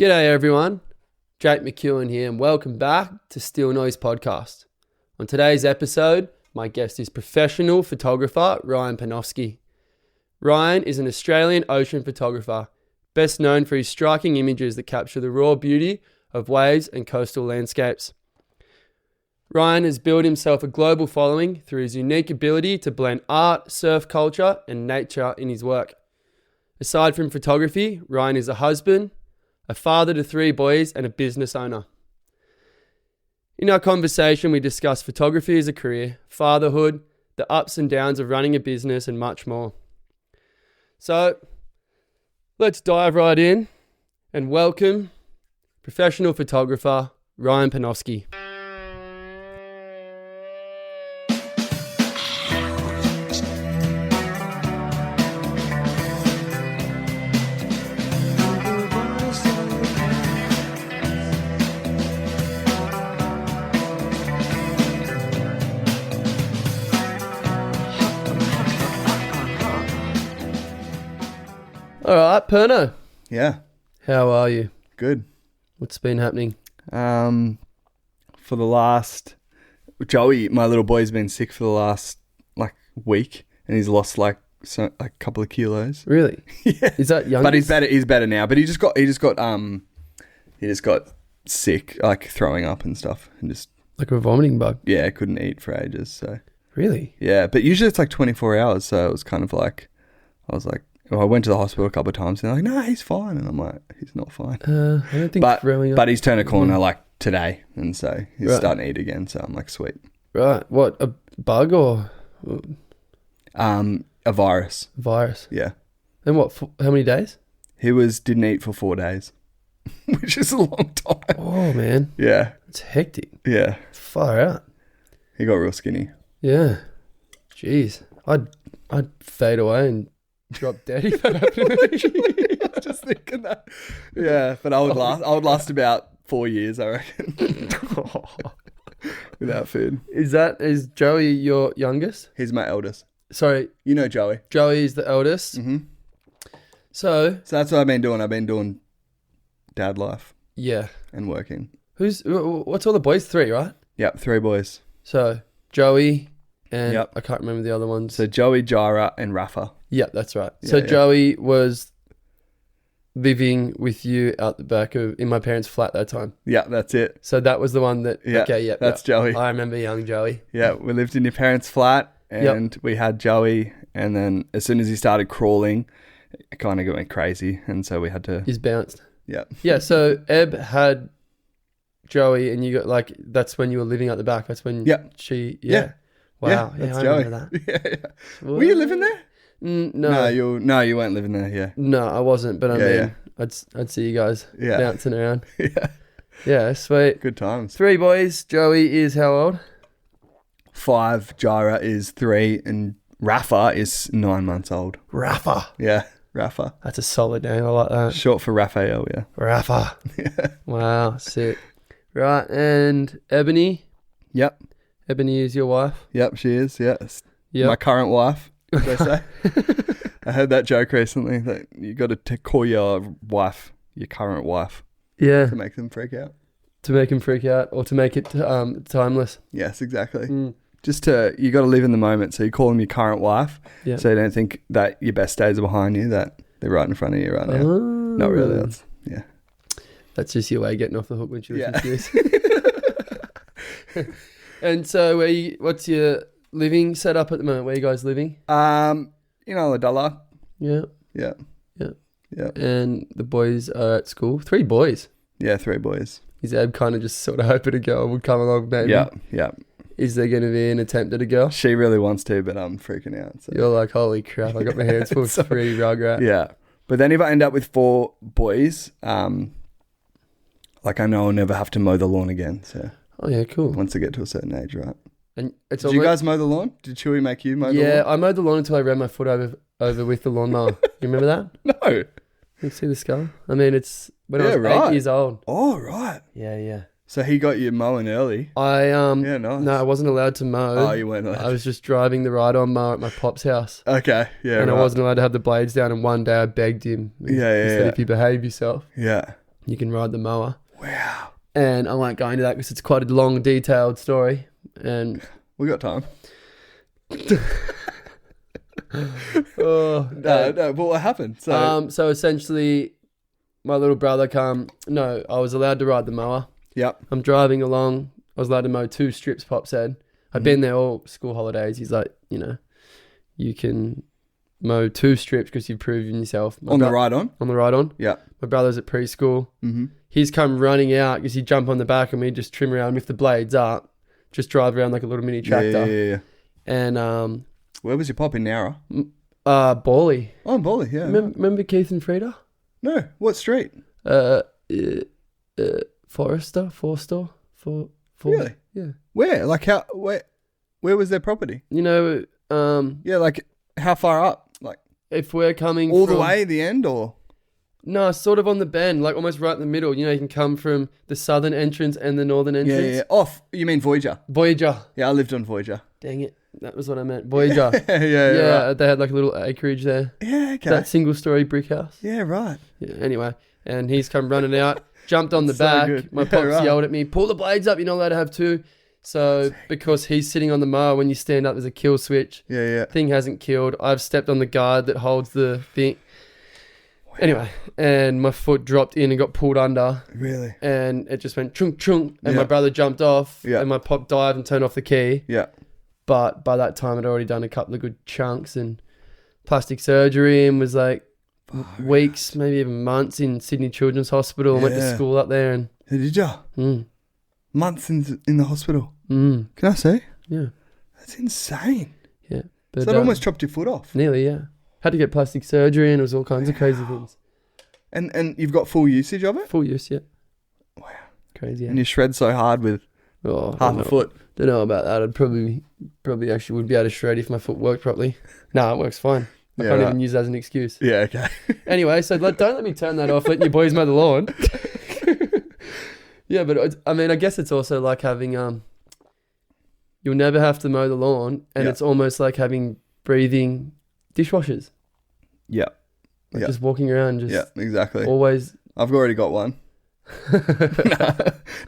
G'day everyone, Jake McEwen here and welcome back to Still Noise Podcast. On today's episode, my guest is professional photographer Ryan Pernofski. Ryan is an Australian ocean photographer, best known for his striking images that capture the raw beauty of waves and coastal landscapes. Ryan has built himself a global following through his unique ability to blend art, surf culture and nature in his work. Aside from photography, Ryan is a husband, a father to 3 boys, and a business owner. In our conversation, we discuss photography as a career, fatherhood, the ups and downs of running a business, and much more. So, let's dive right in and welcome professional photographer Ryan Pernofski. All right, Perno. Yeah. How are you? Good. What's been happening? For the last... Joey, my little boy's been sick for the last, week, and he's lost, a couple of kilos. Really? Yeah. Is that young? But he's better now. But he just got sick, throwing up and stuff, and just... Like a vomiting bug? Yeah, couldn't eat for ages, so... Really? Yeah, but usually it's 24 hours, so it was kind of I was like... Well, I went to the hospital a couple of times and they're like, no, he's fine. And I'm like, he's not fine. I don't think throwing up... But he's turned a corner today. And so he's starting to eat again. So I'm like, sweet. Right. What, a bug or... A virus. Virus? Yeah. And what, how many days? He didn't eat for 4 days, which is a long time. Oh, man. Yeah. It's hectic. Yeah. Far out. He got real skinny. Yeah. Jeez. I'd fade away and... drop dead if that happened to me. I was just thinking that. Yeah, but I would last about 4 years, I reckon. Without food. Is Joey your youngest? He's my eldest. Sorry. You know Joey. Joey is the eldest. Mm-hmm. So that's what I've been doing. I've been doing dad life. Yeah. And working. What's all the boys? 3, right? Yep, 3 boys. So Joey and yep. I can't remember the other ones. So Joey, Jara and Rafa. Yeah, that's right. So Joey was living with you out the back in my parents' flat that time. Yeah, that's it. So that was the one that... Yeah, okay, yeah. That's Joey. I remember young Joey. Yeah, we lived in your parents' flat and we had Joey, and then as soon as he started crawling, it kind of went crazy, and so we had to... He's bounced. Yeah. Yeah, so Eb had Joey and you got that's when you were living out the back. That's when she... Yeah. Wow. Yeah, that's I Joey. remember that. Yeah. Were you living there? No. You weren't living there. Yeah. No, I wasn't. But I mean, I'd see you guys bouncing around. Yeah. Yeah, sweet. Good times. 3 boys. Joey is how old? 5. Jara is 3, and Rafa is 9 months old. Rafa. Yeah, Rafa. That's a solid name. I like that. Short for Raphael. Yeah. Rafa. Yeah. Wow, sick. Right, and Ebony. Yep. Ebony is your wife. Yep, she is. Yes. Yep. My current wife. They say. I heard that joke recently that you got to call your wife your current wife. Yeah. To make them freak out. To make them freak out, or to make it timeless. Yes, exactly. You got to live in the moment. So you call them your current wife. Yeah. So you don't think that your best days are behind you, that they're right in front of you right now. Not really. That's just your way of getting off the hook when she listens to this. And so what's your living set up at the moment? Where are you guys living? Ladella. Yeah. Yeah. Yeah. Yeah. And the boys are at school. 3 boys. Yeah, 3 boys. Is Eb kind of just sort of hoping a girl would come along, maybe? Yeah, yeah. Is there going to be an attempt at a girl? She really wants to, but I'm freaking out. So. You're like, holy crap, I got my hands full of 3 rugrat. Yeah. But then if I end up with 4 boys, I know I'll never have to mow the lawn again. So. Oh, yeah, cool. Once I get to a certain age, right? And it's Did you guys mow the lawn? Did Chewy make you mow the lawn? Yeah, I mowed the lawn until I ran my foot over with the lawnmower. You remember that? No. You see the skull? I mean, it's when I was 8 years old. Oh, right. Yeah. So he got you mowing early. Yeah, nice. No, I wasn't allowed to mow. Oh, you weren't allowed. I was just driving the ride-on mower at my pop's house. Okay, yeah, and I wasn't allowed to have the blades down. And one day I begged him. He said, if you behave yourself. Yeah. You can ride the mower. Wow. And I won't go into that because it's quite a long, detailed story. And We got time. oh, No, but what happened? So essentially, my little brother I was allowed to ride the mower. Yep. I'm driving along. I was allowed to mow 2 strips, Pop said. I'd been there all school holidays. He's like, you can mow 2 strips because you've proven yourself. On the ride on? On the ride on. Yeah. My brother's at preschool. Mm-hmm. He's come running out because he'd jump on the back and we'd just trim around with the blades up, just drive around like a little mini tractor. Yeah. And where was your pop in Nowra? Bawley. Oh, in Bawley, yeah. Remember Keith and Frida? No. What street? Forster. Really? Yeah. Where? Like how? Where was their property? Yeah, like how far up? Like if we're coming all the way the end, or no, sort of on the bend, like almost right in the middle. You can come from the southern entrance and the northern entrance. Yeah. Off. You mean Voyager? Voyager. Yeah, I lived on Voyager. Dang it, that was what I meant. Voyager. Yeah. Right. They had like a little acreage there. Yeah. Okay. That single-story brick house. Yeah. Right. Yeah. Anyway, and he's come running out, jumped on the So back. good. My pops yelled at me, "Pull the blades up! You're not allowed to have 2." So because he's sitting on the mower, when you stand up, there's a kill switch. Yeah. Thing hasn't killed. I've stepped on the guard that holds the thing. Wow. Anyway, and my foot dropped in and got pulled under. Really? And it just went chunk chunk. And my brother jumped off. Yeah. And my pop dived and turned off the key. Yeah. But by that time, I'd already done a couple of good chunks and plastic surgery and was like weeks, maybe even months in Sydney Children's Hospital. I went to school up there. And did you? Months in the hospital. Can I say? Yeah. That's insane. Yeah. But, so that almost chopped your foot off. Nearly, yeah. Had to get plastic surgery and it was all kinds of crazy things. And you've got full usage of it? Full use, yeah. Wow. Crazy, yeah. And you shred so hard with half a foot. Don't know about that. I'd probably actually would be able to shred if my foot worked properly. No, it works fine. I can't even use that as an excuse. Yeah, okay. Anyway, so don't let me turn that off. Letting your boys mow the lawn. Yeah, but I guess it's also like having you'll never have to mow the lawn, and it's almost like having breathing dishwashers. Yeah. Like just walking around, just exactly. Always. I've already got one.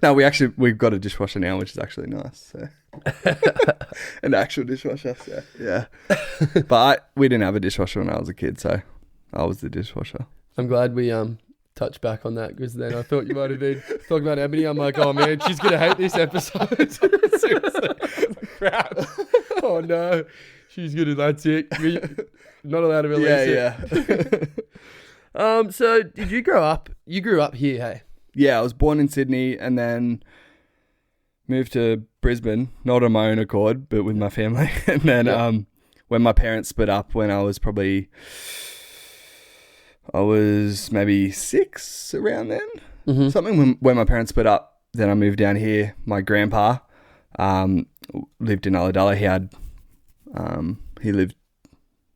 No, we've got a dishwasher now, which is actually nice. So. An actual dishwasher. So, yeah. But we didn't have a dishwasher when I was a kid, so I was the dishwasher. I'm glad we touch back on that because then I thought you might have been talking about Ebony. I'm like, oh man, she's gonna hate this episode. Seriously, crap. Oh no, she's gonna. That's it. Not allowed to release it. Yeah. So did you grow up? You grew up here, hey? Yeah, I was born in Sydney and then moved to Brisbane, not on my own accord, but with my family. And then when my parents split up, when I was maybe 6 around then, something. When my parents split up, then I moved down here. My grandpa lived in Ulladulla. He lived,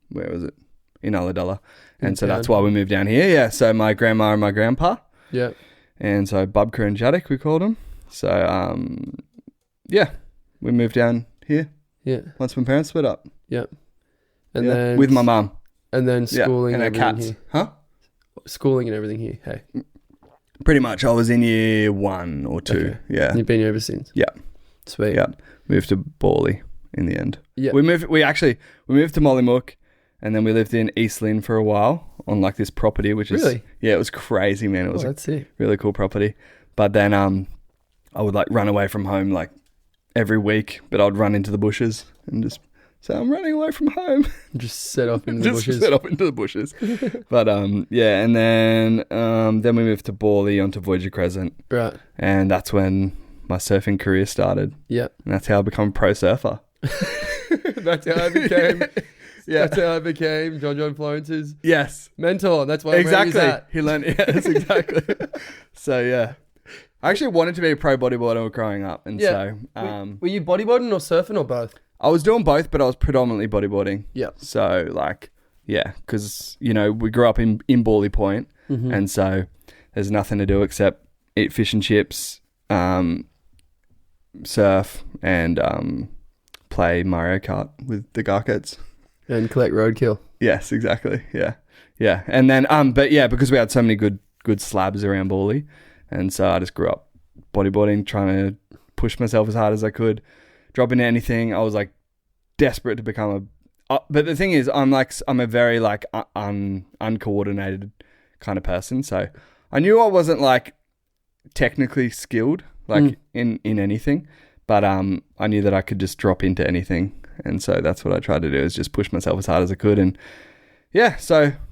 where was it? In Ulladulla. And so that's why we moved down here. Yeah, so my grandma and my grandpa. Yeah. And so Bubka and Jadek, we called them. So, we moved down here. Yeah. Once my parents split up. Yeah. And then with my mum. And then schooling and everything cats. Here. Huh? Schooling and everything here, hey. Pretty much. I was in year 1 or 2. Okay. Yeah. And you've been here ever since? Yeah. Sweet. Yeah. Moved to Bawley in the end. Yeah. We moved to Mollymook, and then we lived in East Lynn for a while on like this property, which is really? Yeah, it was crazy, man. It was that's it. Really cool property. But then I would like run away from home like every week, but I'd run into the bushes and just say, I'm running away from home. Just set off into the bushes. Just set off into the bushes. But yeah, and then we moved to Bawley onto Voyager Crescent. Right. And that's when my surfing career started. Yeah. And that's how I became a pro surfer. That's how I became That's how I became John Florence's mentor. That's why exactly. He learned yes, exactly. So yeah. I actually wanted to be a pro bodyboarder growing up, and so were you bodyboarding or surfing or both? I was doing both, but I was predominantly bodyboarding. Yeah. So like, because we grew up in Bawley Point, and so there's nothing to do except eat fish and chips, surf, and play Mario Kart with the Garkets. And collect roadkill. Yes, exactly. Yeah. Yeah. And then, but yeah, because we had so many good good slabs around Bali. And so I just grew up bodyboarding, trying to push myself as hard as I could, drop into anything. I was like desperate to become but the thing is, I'm a very like uncoordinated kind of person. So I knew I wasn't like technically skilled like in anything, but I knew that I could just drop into anything. And so that's what I tried to do, is just push myself as hard as I could. And yeah,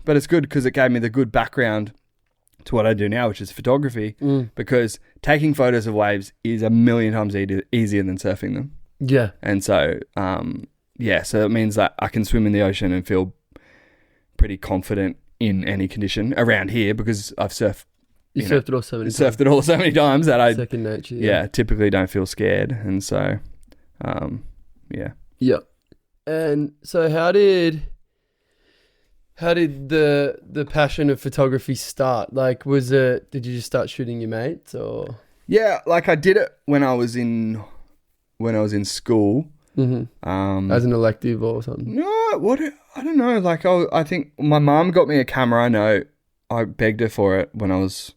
but it's good because it gave me the good background to what I do now, which is photography, because taking photos of waves is a million times easier than surfing them. Yeah. And so, so it means that I can swim in the ocean and feel pretty confident in any condition around here, because I've surfed. You surfed it all so many times that I second nature. Yeah, typically don't feel scared, and so, yeah. Yeah. And so how did the passion of photography start? Like, did you just start shooting your mates, or? Yeah, like I did it when I was in school. Mm-hmm. As an elective or something? No, I don't know. Like I think my mum got me a camera. I know I begged her for it when I was,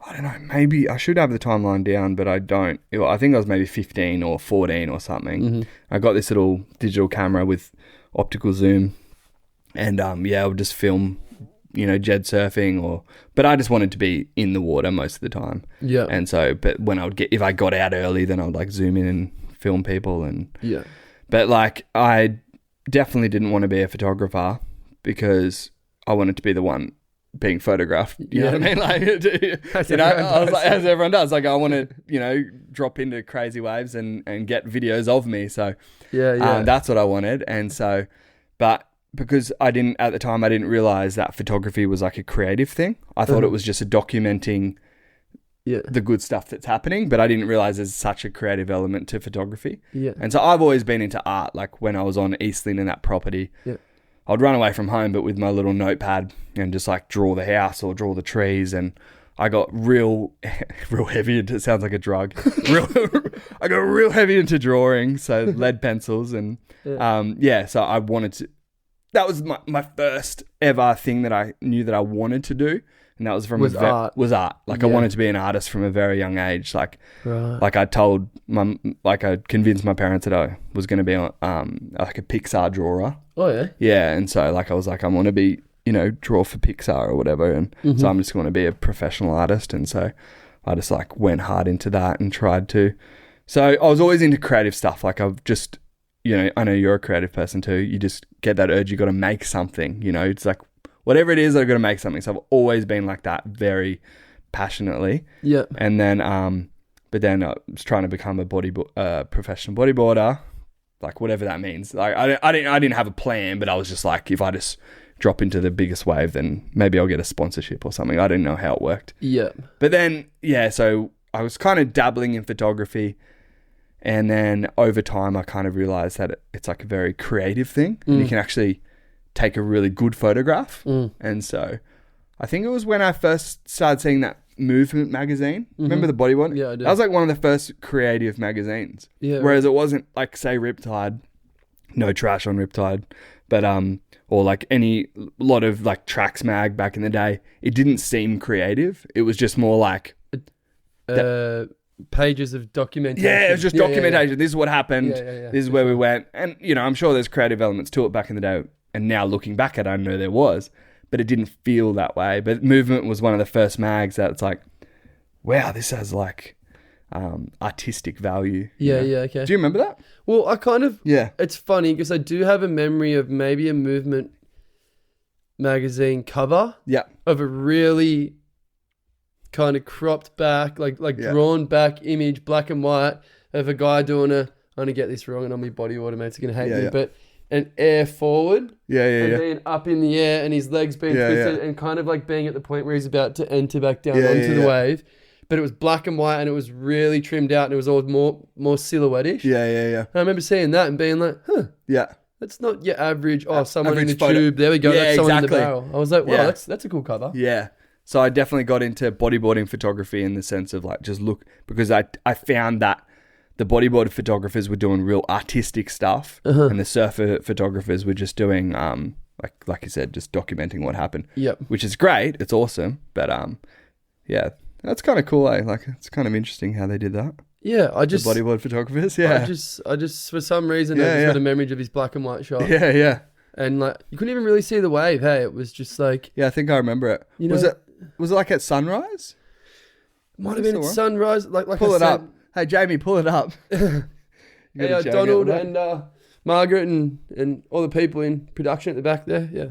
I don't know, maybe I should have the timeline down, but I don't. I think I was maybe 15 or 14 or something. Mm-hmm. I got this little digital camera with optical zoom, and I would just film, jet surfing but I just wanted to be in the water most of the time. Yeah. And so, but when if I got out early, then I would like zoom in and film people. And yeah. But like, I definitely didn't want to be a photographer because I wanted to be the one being photographed. You know what I mean? Like, I was like, as everyone does, like I want to, drop into crazy waves and get videos of me. So that's what I wanted. And so, but because at the time, I didn't realize that photography was like a creative thing. I thought it was just a documenting the good stuff that's happening, but I didn't realize there's such a creative element to photography. Yeah. And so I've always been into art. Like when I was on Eastland and that property, I'd run away from home, but with my little notepad and just like draw the house or draw the trees. And I got real heavy into, it sounds like a drug. I got real heavy into drawing. So lead pencils and, so I wanted to, that was my first ever thing that I knew that I wanted to do. And that was art. Like I wanted to be an artist from a very young age. Like, like I convinced my parents that I was going to be like a Pixar drawer. Oh yeah. Yeah. And so like, I was like, I want to be, draw for Pixar or whatever. And so I'm just going to be a professional artist. And so I just like went hard into that and tried to. So I was always into creative stuff. Like I've just, I know you're a creative person too. You just get that urge. You got to make something, it's like, whatever it is, I've got to make something. So I've always been like that, very passionately. Yeah. And then, but then I was trying to become a professional bodyboarder, like whatever that means. Like I didn't have a plan, but I was just like, if I just drop into the biggest wave, then maybe I'll get a sponsorship or something. I didn't know how it worked. Yeah. But then, so I was kind of dabbling in photography, and then over time, I kind of realized that it's like a very creative thing, and you can actually take a really good photograph. And so I think it was when I first started seeing that Movement magazine. Remember the body one? Yeah, I do. That was like one of the first creative magazines. Yeah. Whereas it wasn't like, say, Riptide, no trash on Riptide, but or like a lot of like Trax Mag back in the day. It didn't seem creative. It was just more like pages of documentation. Yeah, it was just documentation. This is what happened. Yeah. This is where we went. And I'm sure there's creative elements to it back in the day. And now looking back at it, I know there was, but it didn't feel that way. But Movement was one of the first mags that it's like, wow, this has like artistic value. Yeah, okay. Do you remember that? Well, I kind of, yeah. It's funny because I do have a memory of maybe a Movement magazine cover. Yeah. Of a really kind of cropped back, like drawn back image, black and white, of a guy doing I'm going to get this wrong and all my body automates are going to hate me, but an air forward, and being up in the air, and his legs being twisted, and kind of like being at the point where he's about to enter back down onto the wave. But it was black and white, and it was really trimmed out, and it was all more silhouette-ish. Yeah. And I remember seeing that and being like, yeah, that's not your average. Someone average in the tube. There we go. Yeah, that's someone exactly. in the barrel. I was like, wow, that's a cool cover. Yeah. So I definitely got into bodyboarding photography in the sense of like just look, because I found that the bodyboard photographers were doing real artistic stuff, and the surfer photographers were just doing like you said, just documenting what happened. Yep. Which is great. It's awesome. But yeah, that's kind of cool. Like it's kind of interesting how they did that. Yeah, I just the bodyboard photographers. Yeah, I just for some reason I just got a memory of his black and white shot. Yeah. And like you couldn't even really see the wave. Hey, it was just like I think I remember it. Was it like at sunrise? Might have been at sunrise. Like pull I it said, up. Hey Jamie, pull it up. Yeah, Donald and Margaret and all the people in production at the back there. Yeah.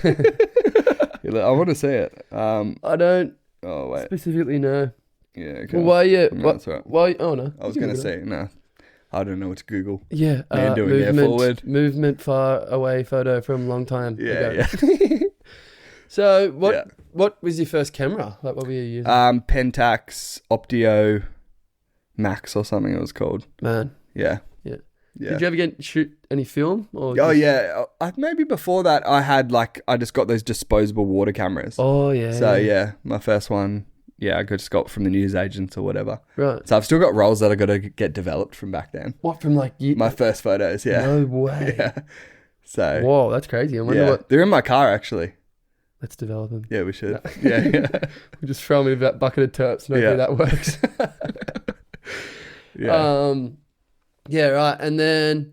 I want to see it. I don't. Oh wait. Specifically know. Yeah. Okay. Well, why? Yeah. No, that's right. Why? Oh no. I was going to say no. I don't know what to Google. Yeah. Man doing there forward. Movement far away photo from a long time ago. Yeah. So what was your first camera? Like what were you using? Pentax Optio Max or something it was called. Man. Yeah. Did you ever shoot any film? Or yeah. Maybe before that I just got those disposable water cameras. Oh yeah. So my first one, I just got from the newsagents or whatever. Right. So I've still got rolls that I got to get developed from back then. What, from like my first photos? Yeah. No way. Yeah. So. Whoa, that's crazy. I wonder what. They're in my car actually. Let's develop them. Yeah, we should. No. Yeah. We'll just throw them in a bucket of terps. Maybe that works. Yeah. Yeah, right. And then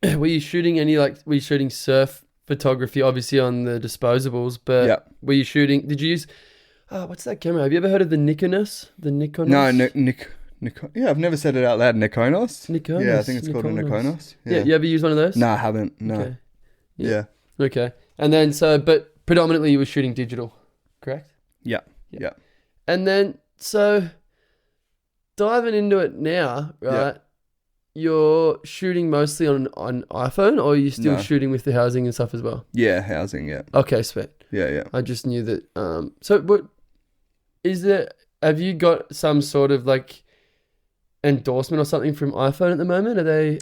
were you shooting surf photography, obviously on the disposables, but were you shooting, did you use, what's that camera? Have you ever heard of the Nikonos? No, yeah, I've never said it out loud. Nikonos? Yeah, I think it's called a Nikonos. Yeah, you ever use one of those? No, I haven't. No. Okay. Yeah. Okay. And then, but predominantly you were shooting digital, correct? Yeah. And then, so diving into it now, right? Yeah. You're shooting mostly on iPhone, or are you still shooting with the housing and stuff as well? Yeah, housing, yeah. Okay, sweet. Yeah. I just knew that. So what is there, have you got some sort of like endorsement or something from iPhone at the moment? Are they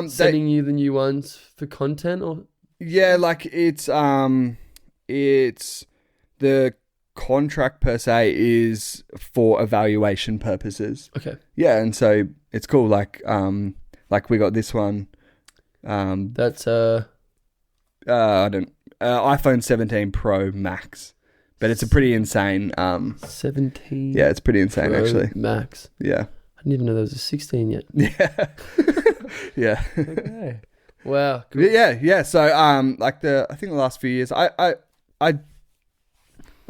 sending you the new ones for content or? Yeah, like it's the contract per se is for evaluation purposes. Okay. Yeah, and so it's cool. Like we got this one. That's iPhone 17 Pro Max, but it's a pretty insane 17. Yeah, it's pretty insane Pro actually. Max. Yeah. I didn't even know there was a 16 yet. Yeah. Yeah. Okay. Wow. Cool. Yeah. So I think the last few years I've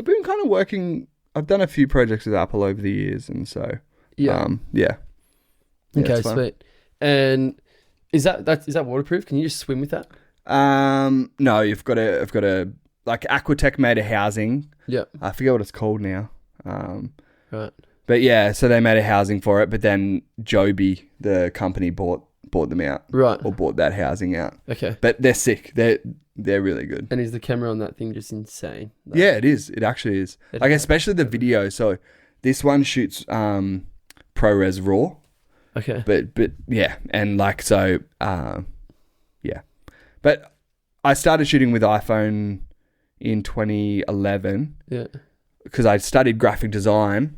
been kind of working. I've done a few projects with Apple over the years, and so yeah. Okay, sweet. And is that waterproof? Can you just swim with that? No, I've got a like Aquatech made a housing. Yeah. I forget what it's called now. Right. But yeah, so they made a housing for it, but then Joby, the company, bought them out. Right. Or bought that housing out. Okay. But they're sick. They're really good. And is the camera on that thing just insane? Yeah, it is. It actually is. Like, especially the video. So this one shoots ProRes RAW. Okay. But yeah, and like so yeah. But I started shooting with iPhone in 2011. Yeah. Because I studied graphic design,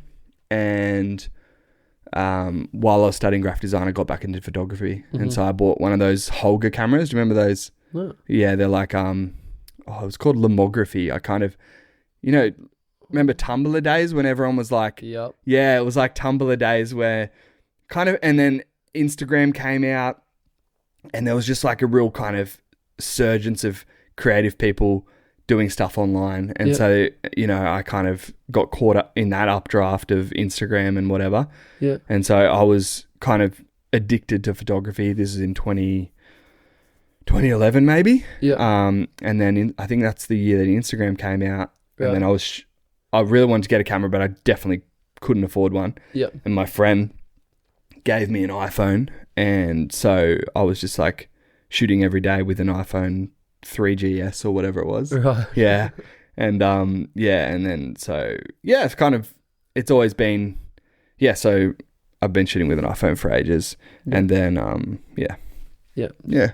and while I was studying graphic design, I got back into photography, and so I bought one of those Holga cameras. Do you remember those? No. Yeah, they're like it was called lomography. I kind of, remember Tumblr days when everyone was like, yep. Yeah, it was like Tumblr days where kind of, and then Instagram came out, and there was just like a real kind of surgence of creative people doing stuff online. And so, I kind of got caught up in that updraft of Instagram and whatever. Yeah. And so I was kind of addicted to photography. This is in 2011 maybe. Yeah. And then I think that's the year that Instagram came out. Right. And then I really wanted to get a camera, but I definitely couldn't afford one. Yeah. And my friend gave me an iPhone. And so I was just like shooting every day with an iPhone 3GS or whatever it was. Right. Yeah. And and then so it's always been, so I've been shooting with an iPhone for ages. Yeah. And then Yeah.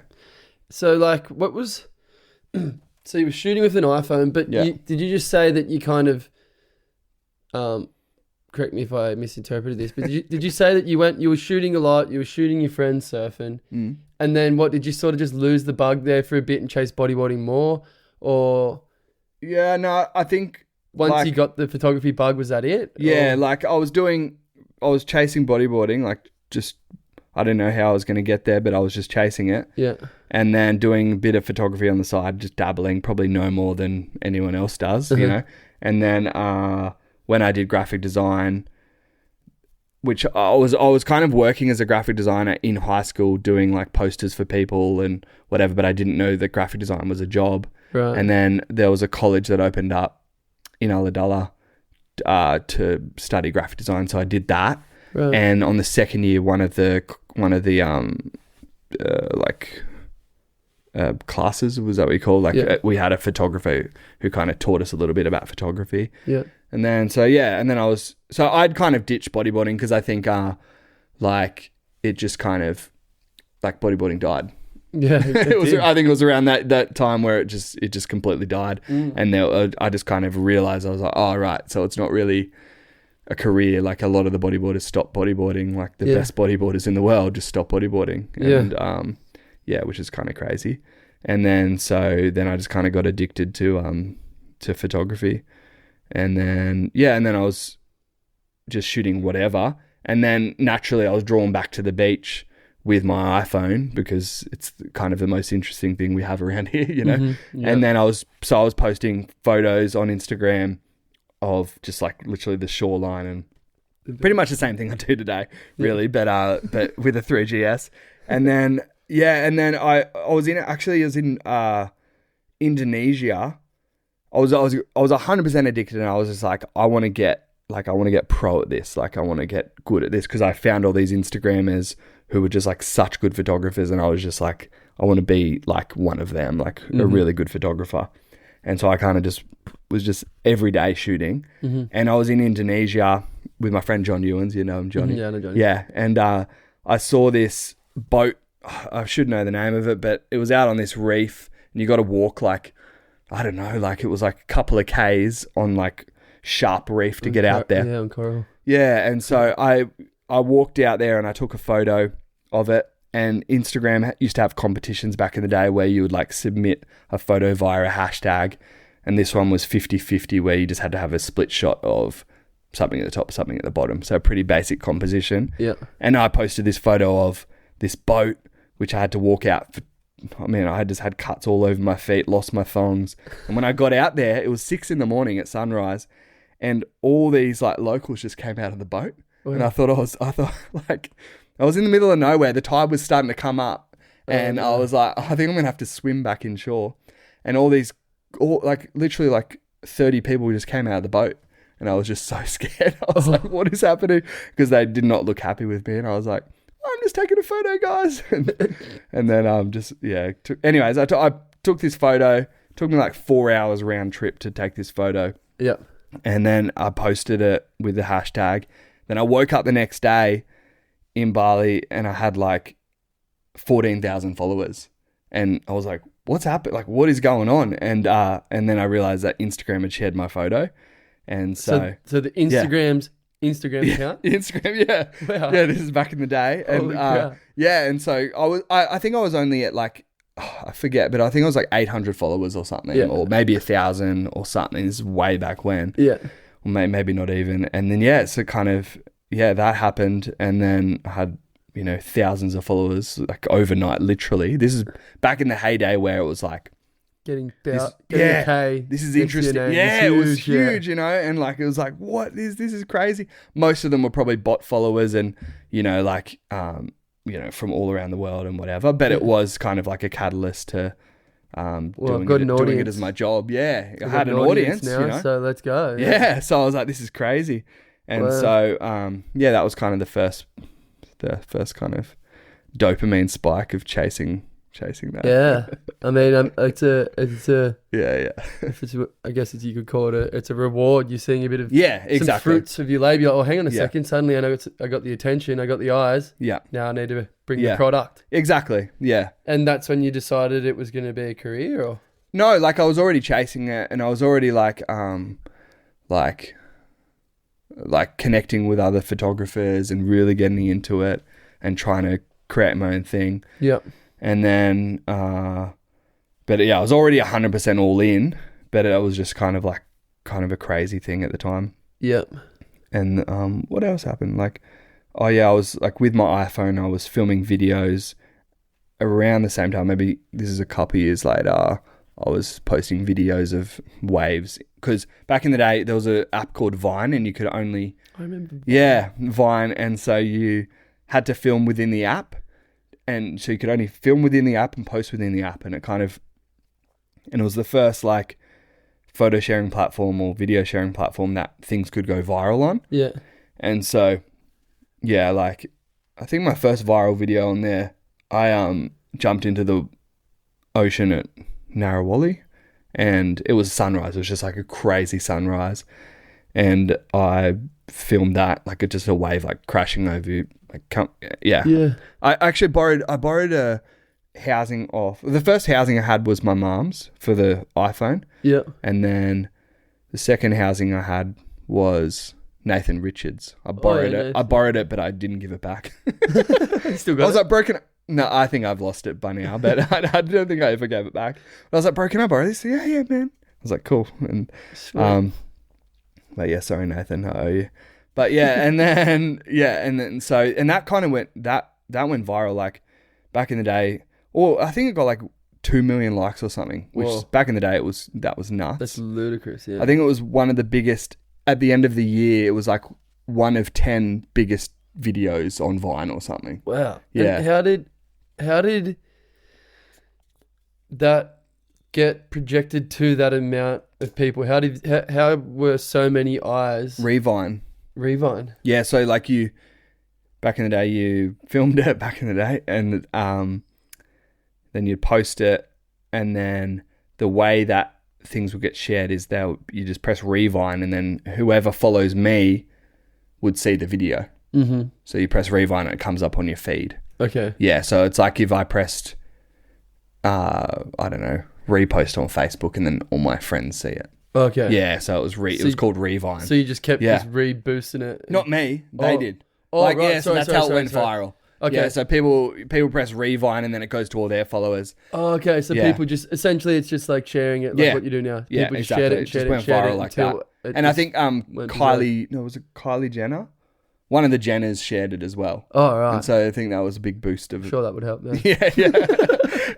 So like what was so you were shooting with an iPhone, but did you just say that you kind of correct me if I misinterpreted this, but did you say that you were shooting a lot, you were shooting your friends surfing, and then what, did you sort of just lose the bug there for a bit and chase bodyboarding more? Or yeah, no, I think once you got the photography bug, was that it? Yeah, like I was chasing bodyboarding, like just, I don't know how I was going to get there, but I was just chasing it. Yeah. And then doing a bit of photography on the side, just dabbling, probably no more than anyone else does, you know. And then when I did graphic design, which I was kind of working as a graphic designer in high school, doing like posters for people and whatever, but I didn't know that graphic design was a job. Right. And then there was a college that opened up in Ulladulla to study graphic design, so I did that. Right. And on the second year, one of the classes, was that what you call? Like we had a photographer who kind of taught us a little bit about photography. Yeah. And then I'd kind of ditched bodyboarding because I think like it just kind of, like, bodyboarding died. Yeah, I think it was around that time where it just completely died. And I just kind of realized, I was like, oh, right, so it's not really a career. Like, a lot of the bodyboarders stopped bodyboarding. Like, the best bodyboarders in the world just stopped bodyboarding. And which is kind of crazy. And then I just kind of got addicted to photography. And then I was just shooting whatever. And then naturally I was drawn back to the beach with my iPhone because it's kind of the most interesting thing we have around here, you know? And then I was posting photos on Instagram of just like literally the shoreline, and pretty much the same thing I do today, really, but with a 3GS. And then, I was in Indonesia. I was 100% addicted, and I was just like, I want to get pro at this. Like, I want to get good at this, because I found all these Instagrammers who were just like such good photographers, and I was just like, I want to be like one of them, like a really good photographer. And so I kind of was just every day shooting. And I was in Indonesia with my friend John Ewens. You know him, Johnny? Yeah, I know Johnny. Yeah. And I saw this boat. I should know the name of it, but it was out on this reef, and you got to walk like, I don't know, like it was like a couple of Ks on like sharp reef to get out there. Yeah, on coral. Yeah. And so I walked out there and I took a photo of it. And Instagram used to have competitions back in the day where you would like submit a photo via a hashtag. And this one was 50-50, where you just had to have a split shot of something at the top, something at the bottom. So a pretty basic composition. Yeah. And I posted this photo of this boat, which I had to walk out for. I mean, I just had cuts all over my feet, lost my thongs. And when I got out there, it was 6 a.m. at sunrise. And all these like locals just came out of the boat. Oh, yeah. And I thought like, I was in the middle of nowhere. The tide was starting to come up, and I was like, I think I'm going to have to swim back inshore. And literally like 30 people just came out of the boat, and I was just so scared. I was like, what is happening? Because they did not look happy with me. And I was like, I'm just taking a photo, guys. And then I took this photo. It took me like 4 hours round trip to take this photo. Yeah. And then I posted it with the hashtag. Then I woke up the next day in Bali, and I had like 14,000 followers, and I was like, what's happened? Like, what is going on? And then I realized that Instagram had shared my photo. And so the Instagram account? Instagram, yeah. Wow. Yeah, this is back in the day. And and so I think I was only at like, I forget, but I think I was like 800 followers or something, or maybe 1,000 or something. This is way back when. Yeah. Or maybe not even. And then, so kind of, that happened. And then I had, thousands of followers like overnight, literally. This is back in the heyday where it was like, getting a K. This is interesting. Yeah, it was huge, and like, it was like, this is crazy. Most of them were probably bot followers and, from all around the world and whatever. But it was kind of like a catalyst to doing it as my job. Yeah, I had an audience now, so let's go. Yeah, so I was like, this is crazy. And so, that was kind of the first kind of dopamine spike of chasing that. Yeah, I mean, it's a I guess you could call it it's a reward. You're seeing a bit of some fruits of your labor. You're like, oh, hang on a second. Suddenly, I know I got the attention, I got the eyes. Yeah. Now I need to bring the product. Exactly. Yeah. And that's when you decided it was going to be a career, or no? Like, I was already chasing it, and I was already like like connecting with other photographers and really getting into it and trying to create my own thing. Yeah. And then, but yeah, I was already 100% all in, but it was just kind of a crazy thing at the time. Yeah. And what else happened? Like, oh yeah, I was like with my iPhone, I was filming videos around the same time. Maybe this is a couple years later. I was posting videos of waves because back in the day there was an app called Vine, and you could only I remember. Yeah, Vine, and so you had to film within the app, and so you could only film within the app and post within the app, and it was the first like photo sharing platform or video sharing platform that things could go viral on. Yeah. And so yeah, like I think my first viral video on there, I jumped into the ocean at Narrawali, and it was sunrise. It was just like a crazy sunrise, and I filmed that, like just a wave like crashing over you. Yeah. I actually borrowed a housing off. The first housing I had was my mom's for the iPhone. Yeah. And then the second housing I had was Nathan Richards. I borrowed it, but I didn't give it back. Still got it? I was like, broken. No, I think I've lost it by now, but I don't think I ever gave it back. But I was like, bro, can I borrow this? Yeah, man. I was like, cool. And, but yeah, sorry, Nathan, I owe you. But yeah, and then that kind of went viral, like back in the day, or I think it got like 2 million likes or something, which back in the day that was nuts. That's ludicrous. Yeah. I think it was one of the biggest at the end of the year. It was like one of 10 biggest videos on Vine or something. Wow. Yeah. And how did that get projected to that amount of people? How were so many eyes? Revine. Yeah, so like back in the day, you filmed it back in the day, and then you'd post it, and then the way that things would get shared is you just press Revine, and then whoever follows me would see the video. Mm-hmm. So you press Revine and it comes up on your feed. Okay. Yeah, so it's like if I pressed, I don't know, repost on Facebook, and then all my friends see it. Okay. Yeah, so it was called Revine. So you just kept just reboosting it? Not me, they did. Oh, like, right. Yeah, so that's how it went viral. Okay. Yeah, so people press Revine, and then it goes to all their followers. Oh, okay. So people just, essentially it's just like sharing it, like what you do now. People just shared it and shared it and shared it like that. And I think was it Kylie Jenner? One of the Jenners shared it as well. Oh, right. And so I think that was a big boost of it. Sure, that would help. Yeah.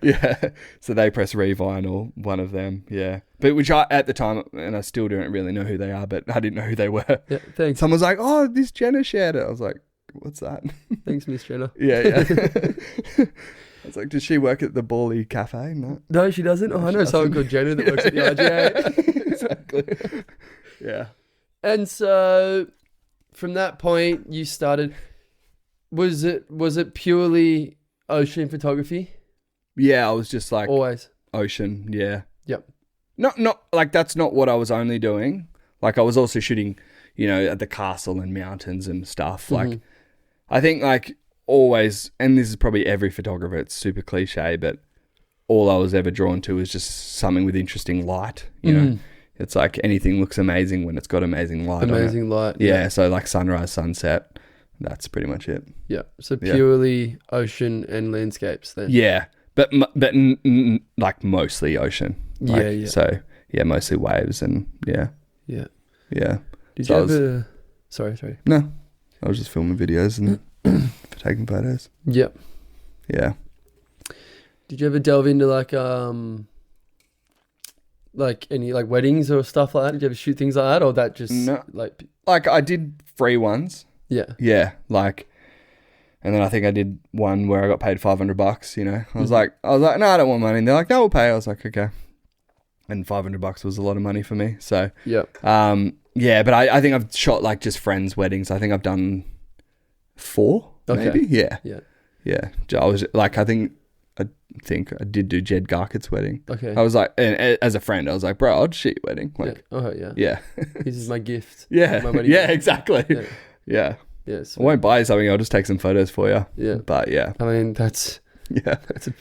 Yeah. So they press Revine, or one of them. Yeah. But which at the time, and I still don't really know who they are, but I didn't know who they were. Yeah, thanks. Someone's like, oh, this Jenner shared it. I was like, what's that? Thanks, Miss Jenner. Yeah. I was like, does she work at the Bally Cafe? No, she doesn't. Oh, I know someone called Jenner that works at the RGA. Exactly. Yeah. And so from that point you started, was it purely ocean photography? Yeah, I was just like always ocean. Yeah. Yep. Not like that's not what I was only doing. Like I was also shooting, at the castle and mountains and stuff. Like I think like always, and this is probably every photographer, it's super cliche, but all I was ever drawn to is just something with interesting light. You know, it's like anything looks amazing when it's got amazing light. Amazing light. Yeah. So like sunrise, sunset, that's pretty much it. Yeah. So purely ocean and landscapes then. Yeah. But like mostly ocean. Like, yeah. So yeah, mostly waves and yeah. Did you ever? Sorry. No, I was just filming videos and taking photos. Yep. Yeah. Did you ever delve into like any like weddings or stuff like that? Did you ever shoot things like that, or that just like I did free ones? Yeah. Yeah. Like, and then I think I did one where I got paid $500. I was like, no, I don't want money. And they're like, no, we'll pay. I was like, okay. And $500 was a lot of money for me. So, yeah, but I think I've shot like just friends' weddings. I think I've done 4, maybe. Yeah. I was like, I think I did do Jed Garkett's wedding. Okay. I was like, and as a friend, I was like, bro, I'll shoot your wedding. Like, yeah. This is my gift. Yeah. My wedding Yeah, gift. exactly. Yeah. I won't buy you something. I'll just take some photos for you. Yeah. But yeah. I mean, that's a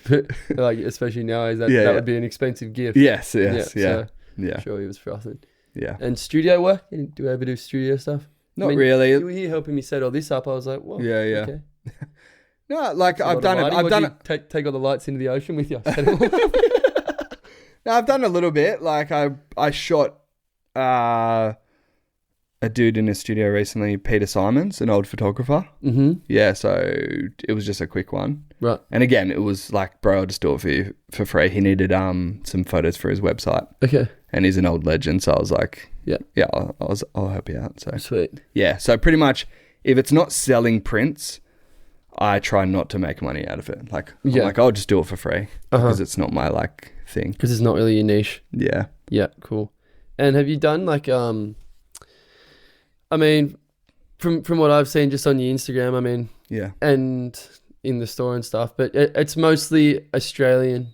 bit, like, especially nowadays, that would be an expensive gift. Yes. So sure, he was frosted. Yeah. And studio work? Do you ever do studio stuff? Not really. You were here helping me set all this up. I was like, well, Yeah. okay. No, like I've done it. I've done it. Take all the lights into the ocean with you. No, I've done a little bit. Like I shot a dude in a studio recently, Peter Simons, an old photographer. Mm-hmm. Yeah, so it was just a quick one. Right. And again, it was like, bro, I'll just do it for you for free. He needed some photos for his website. Okay. And he's an old legend, so I was like, yeah, I'll help you out. So sweet. Yeah, so pretty much, if it's not selling prints, I try not to make money out of it. Like, I'm like, I'll just do it for free because it's not my like thing. Because it's not really your niche. Yeah. Yeah. Cool. And have you done like I mean, from what I've seen just on your Instagram, I mean, yeah, and in the store and stuff, but it's mostly Australian.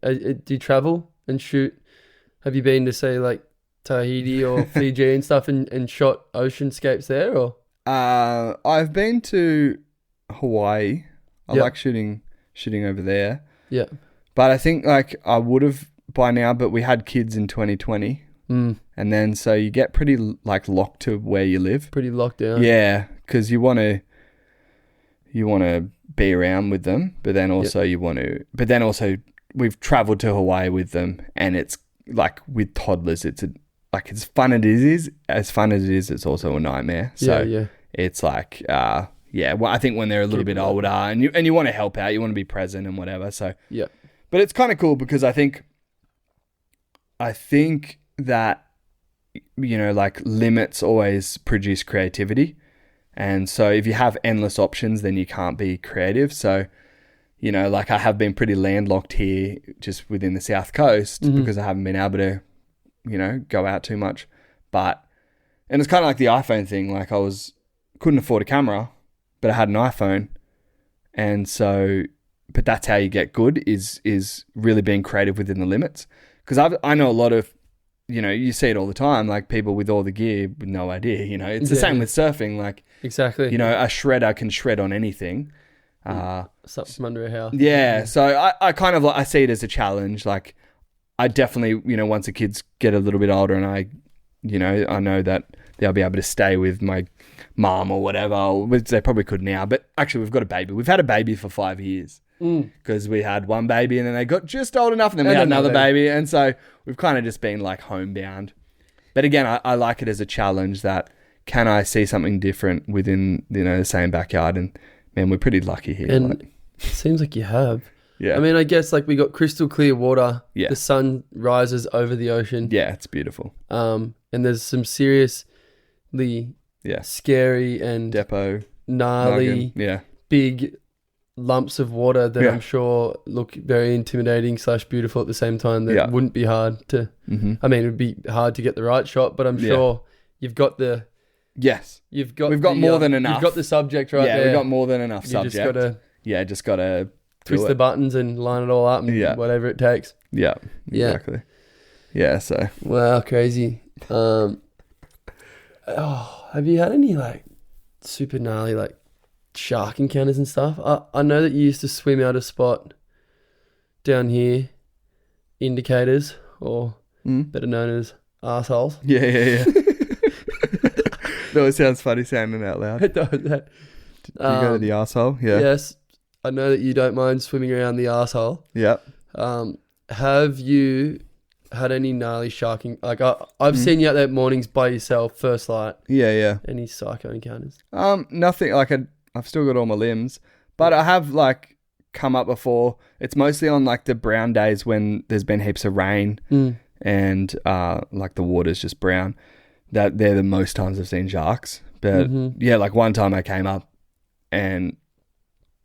Do you travel and shoot? Have you been to say like Tahiti or Fiji and stuff and shot oceanscapes there or? I've been to Hawaii. I like shooting over there. Yeah. But I think like I would have by now, but we had kids in 2020. And then so you get pretty like locked to where you live. Pretty locked down. Yeah, because you want to be around with them, but then also we've traveled to Hawaii with them, and it's like with toddlers, it's as fun as it is, it's also a nightmare. So it's like well, I think when they're a little bit older and you want to help out, you want to be present and whatever. So yeah, but it's kind of cool because I think that, you know, like limits always produce creativity. And so if you have endless options, then you can't be creative. So, you know, like I have been pretty landlocked here just within the South Coast because I haven't been able to, you know, go out too much. And it's kind of like the iPhone thing. Like couldn't afford a camera, but I had an iPhone. And so, but that's how you get good is really being creative within the limits. Because I know a lot of, you know, you see it all the time, like people with all the gear with no idea, you know. It's the same with surfing. Like, exactly. You know, a shredder can shred on anything. Something from under a house. Yeah. So I kind of like, I see it as a challenge. Like, I definitely, you know, once the kids get a little bit older and I know that they'll be able to stay with my mom or whatever, which they probably could now. But actually, we've got a baby. We've had a baby for 5 years. Because we had one baby and then they got just old enough and then we had another baby. And so we've kind of just been like homebound. But again, I like it as a challenge that can I see something different within, you know, the same backyard? And man, we're pretty lucky here. And it seems like you have. Yeah. I mean, I guess like we got crystal clear water. Yeah. The sun rises over the ocean. Yeah, it's beautiful. And there's some seriously scary and depot, gnarly, big lumps of water that I'm sure look very intimidating / beautiful at the same time. That wouldn't be hard to. I mean, it would be hard to get the right shot, but I'm sure you've got the. Yes, we've got more than enough. You've got the subject right there. Yeah, we've got more than enough subject. Just gotta twist the buttons and line it all up and whatever it takes. Yeah, exactly. Yeah, so wow, crazy. Have you had any like super gnarly like shark encounters and stuff? I know that you used to swim out a spot down here, indicators, or better known as arseholes. Yeah. No, it sounds funny sounding out loud. It does. Did you go to the arsehole? Yeah. Yes. I know that you don't mind swimming around the arsehole. Yeah. Have you had any gnarly sharking? Like I've seen you out there mornings by yourself, first light. Yeah. Any psycho encounters? Nothing. Like I've still got all my limbs, but I have like come up before. It's mostly on like the brown days when there's been heaps of rain and like the water's just brown. That they're the most times I've seen sharks. But like one time I came up and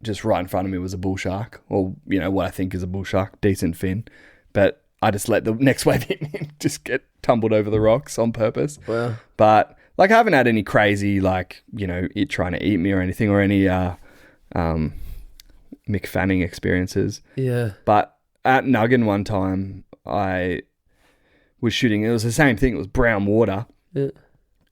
just right in front of me was a bull shark, or you know what I think is a bull shark, decent fin. But I just let the next wave hit me and just get tumbled over the rocks on purpose. Wow. But like I haven't had any crazy like, you know, it trying to eat me or anything, or any Mick Fanning experiences. Yeah. But at Nuggin one time I was shooting, it was the same thing, it was brown water. Yeah.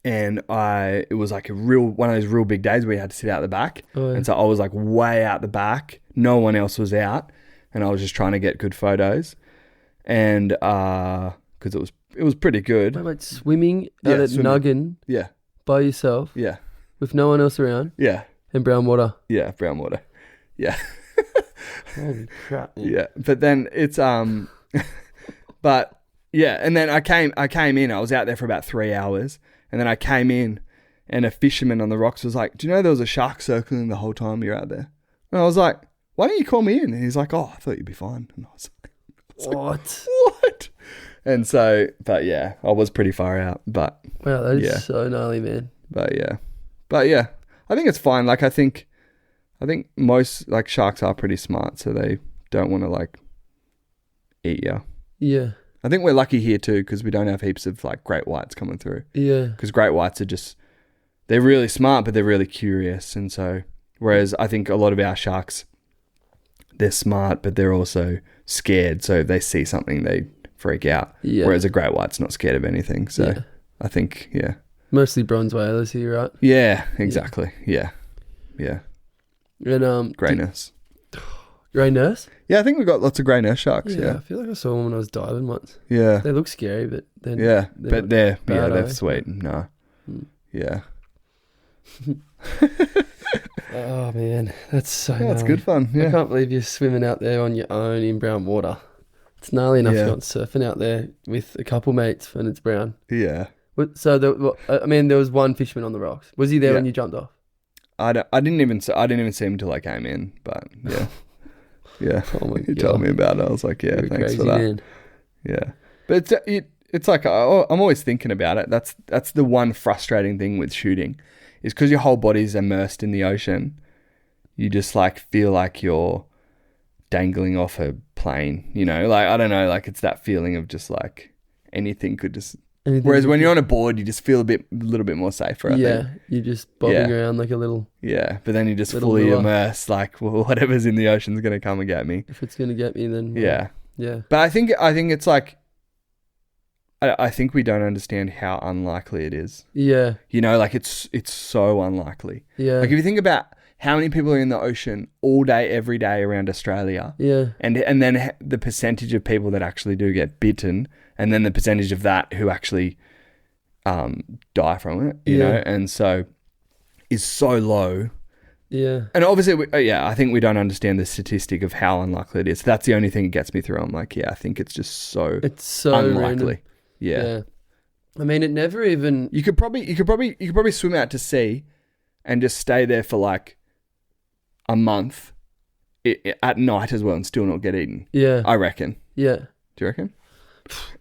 And it was like one of those real big days where you had to sit out the back. Oh, yeah. And so I was like way out the back. No one else was out. And I was just trying to get good photos. And because it was pretty good. Wait, swimming out at swimming. Nuggin? Yeah. by yourself Yeah. with no one else around Yeah. and brown water. Yeah. Brown water. Yeah. Holy crap, man. Yeah. But then it's, but yeah. And then I came in, I was out there for about 3 hours, and then I came in and a fisherman on the rocks was like, do you know there was a shark circling the whole time you're out there? And I was like, why don't you call me in? And he's like, oh, I thought you'd be fine. And I was like, what? And so, but yeah, I was pretty far out, but wow, that is so gnarly, man. But yeah, I think it's fine. Like, I think most like sharks are pretty smart, so they don't want to like eat you. Yeah. I think we're lucky here too, because we don't have heaps of like great whites coming through. Yeah. Because great whites are they're really smart, but they're really curious. And so, whereas I think a lot of our sharks, they're smart, but they're also scared. So if they see something, they freak out. Yeah. Whereas a great white's not scared of anything. So I think, mostly bronze whalers here, right? Yeah, exactly. Yeah. And grey nurse. Grey nurse? Yeah, I think we've got lots of grey nurse sharks. Yeah. I feel like I saw one when I was diving once. Yeah. They look scary, but then they're sweet. No. Yeah. Oh man, that's so it's good fun. Yeah. I can't believe you're swimming out there on your own in brown water. It's gnarly enough you're not surfing out there with a couple mates when it's brown. Yeah. So there was one fisherman on the rocks. Was he there when you jumped off? I didn't even see him until I came in, but yeah. Yeah. Oh my God. He told me about it. I was like, yeah, You're thanks crazy, for that. man. Yeah. But it's like, I'm always thinking about it. That's the one frustrating thing with shooting, is because your whole body's immersed in the ocean. You just like feel like you're dangling off a plane, you know? Like, I don't know, like it's that feeling of just like anything could just... Whereas when you're on a board, you just feel a little bit more safer, I think. You're just bobbing around like a little... Yeah, but then you just fully immersed, like, well, whatever's in the ocean's going to come and get me. If it's going to get me, then... Yeah. Yeah. But I think it's like... I think we don't understand how unlikely it is. Yeah. You know, like it's so unlikely. Yeah. Like if you think about how many people are in the ocean all day, every day around Australia. Yeah. And then the percentage of people that actually do get bitten, and then the percentage of that who actually die from it, you know, and so is so low. Yeah. And obviously, I think we don't understand the statistic of how unlikely it is. That's the only thing that gets me through. I'm like, I think it's just so unlikely. Random. Yeah. I mean, it never even... You could probably swim out to sea and just stay there for like a month at night as well and still not get eaten. Yeah. I reckon. Yeah. Do you reckon?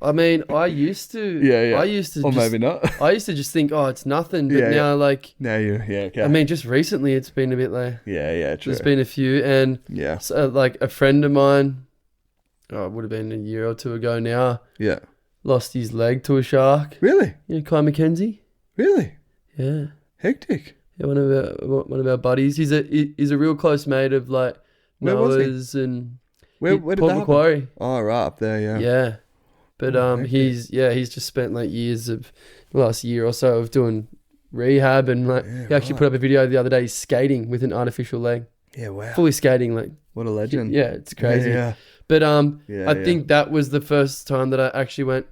I mean, I used to... Yeah. I used to or maybe not. I used to just think, oh, it's nothing. But now, like... Now you... Yeah, okay. I mean, just recently it's been a bit like... Yeah, true. There's been a few. And so, like a friend of mine, it would have been a year or two ago now. Yeah. Lost his leg to a shark. Really? You know, Kai McKenzie? Really? Yeah. Hectic. Yeah, one of our buddies. He's a real close mate of like Noah's and where did Port that Macquarie. Happen? Oh, right up there, yeah. Yeah, but he's just spent like years of the last year or so of doing rehab, and like he actually put up a video the other day skating with an artificial leg. Yeah, wow. Fully skating, like what a legend. Yeah, it's crazy. Yeah. But I think that was the first time that I actually went,